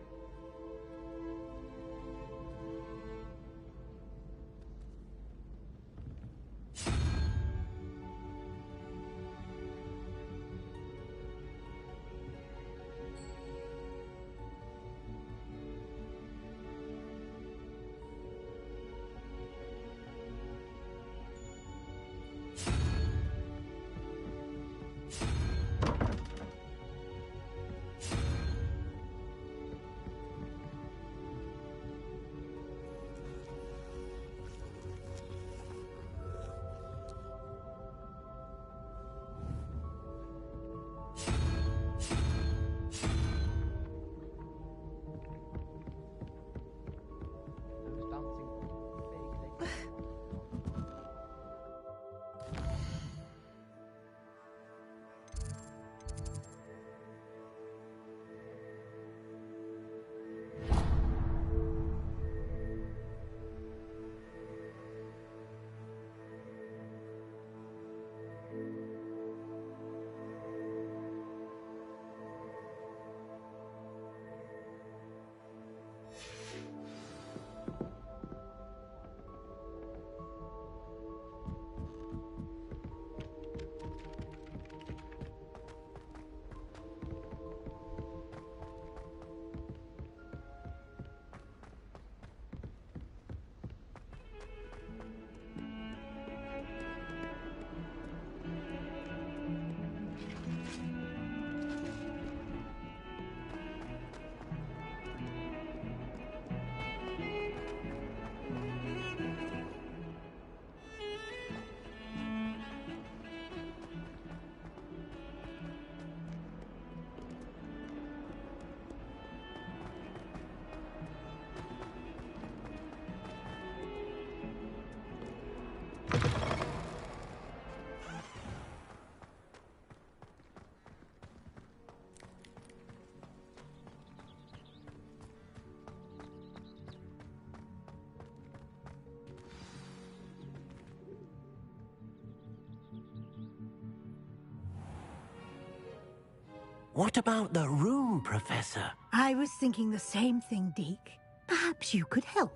I: What about the room, Professor?
H: I was thinking the same thing, Deke. Perhaps you could help.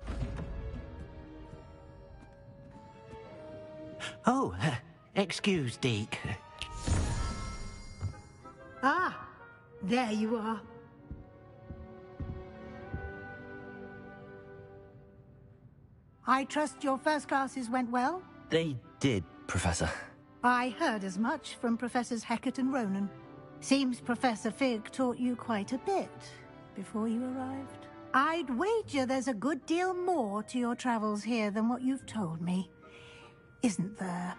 I: Oh, excuse, Deke.
H: Ah, there you are. I trust your first classes went well?
A: They did, Professor.
H: I heard as much from Professors Hecat and Ronan. Seems Professor Fig taught you quite a bit before you arrived. I'd wager there's a good deal more to your travels here than what you've told me. Isn't there?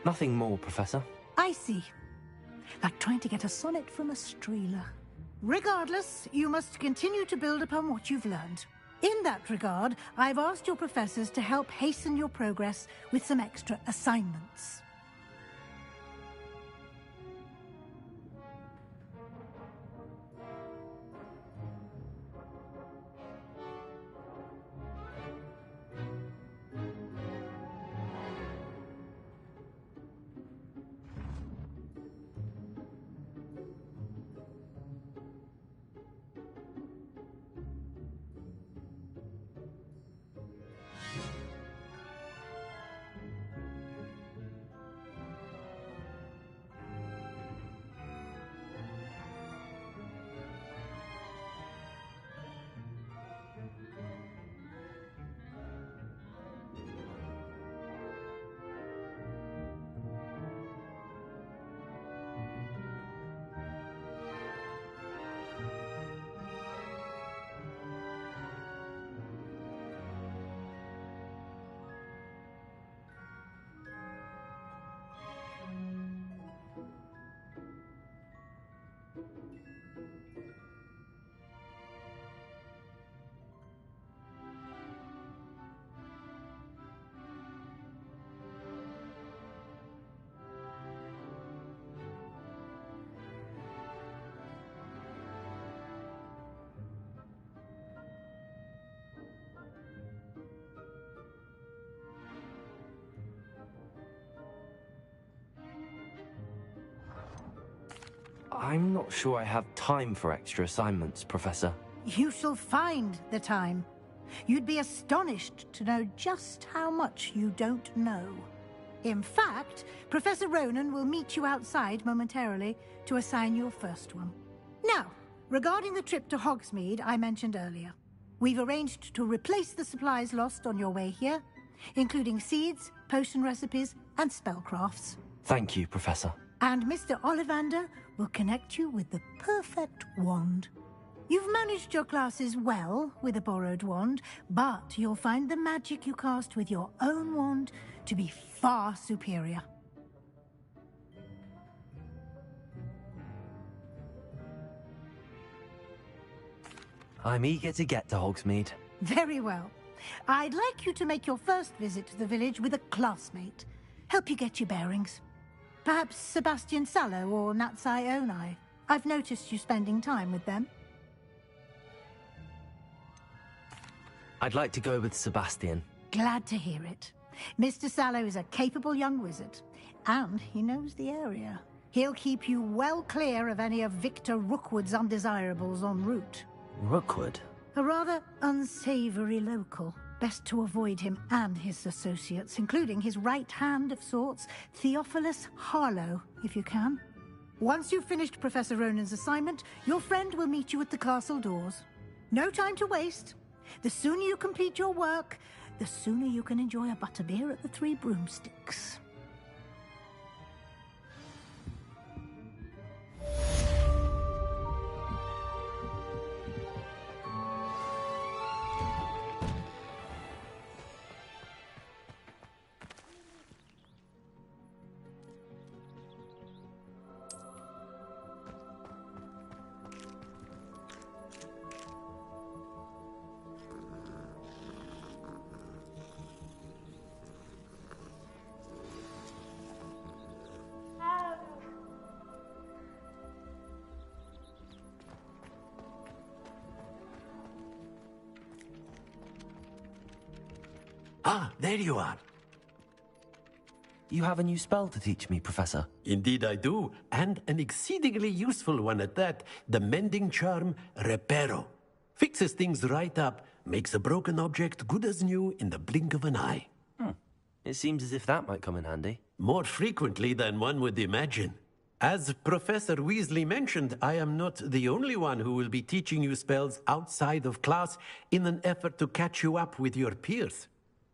A: Nothing more, Professor.
H: I see. Like trying to get a sonnet from a streeler. Regardless, you must continue to build upon what you've learned. In that regard, I've asked your professors to help hasten your progress with some extra assignments.
A: I'm not sure I have time for extra assignments, Professor.
H: You shall find the time. You'd be astonished to know just how much you don't know. In fact, Professor Ronan will meet you outside momentarily to assign your first one. Now, regarding the trip to Hogsmeade I mentioned earlier, we've arranged to replace the supplies lost on your way here, including seeds, potion recipes, and spellcrafts.
A: Thank you, Professor.
H: And Mr. Ollivander will connect you with the perfect wand. You've managed your classes well with a borrowed wand, but you'll find the magic you cast with your own wand to be far superior.
A: I'm eager to get to Hogsmeade.
H: Very well. I'd like you to make your first visit to the village with a classmate. Help you get your bearings. Perhaps Sebastian Sallow or Natsai Onai. I've noticed you spending time with them.
A: I'd like to go with Sebastian.
H: Glad to hear it. Mr. Sallow is a capable young wizard, and he knows the area. He'll keep you well clear of any of Victor Rookwood's undesirables en route.
A: Rookwood?
H: A rather unsavory local. Best to avoid him and his associates, including his right hand of sorts, Theophilus Harlow, if you can. Once you've finished Professor Ronan's assignment, your friend will meet you at the castle doors. No time to waste. The sooner you complete your work, the sooner you can enjoy a butterbeer at the Three Broomsticks.
E: Ah, there you are.
A: You have a new spell to teach me, Professor.
E: Indeed I do, and an exceedingly useful one at that. The mending charm, Reparo. Fixes things right up, makes a broken object good as new in the blink of an eye.
A: It seems as if that might come in handy.
E: More frequently than one would imagine. As Professor Weasley mentioned, I am not the only one who will be teaching you spells outside of class in an effort to catch you up with your peers.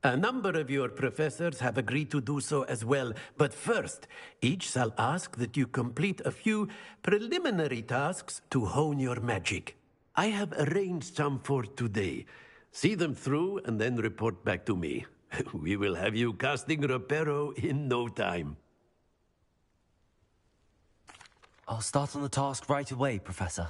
E: A number of your professors have agreed to do so as well, but first, each shall ask that you complete a few preliminary tasks to hone your magic. I have arranged some for today. See them through and then report back to me. We will have you casting Reparo in no time.
A: I'll start on the task right away, Professor.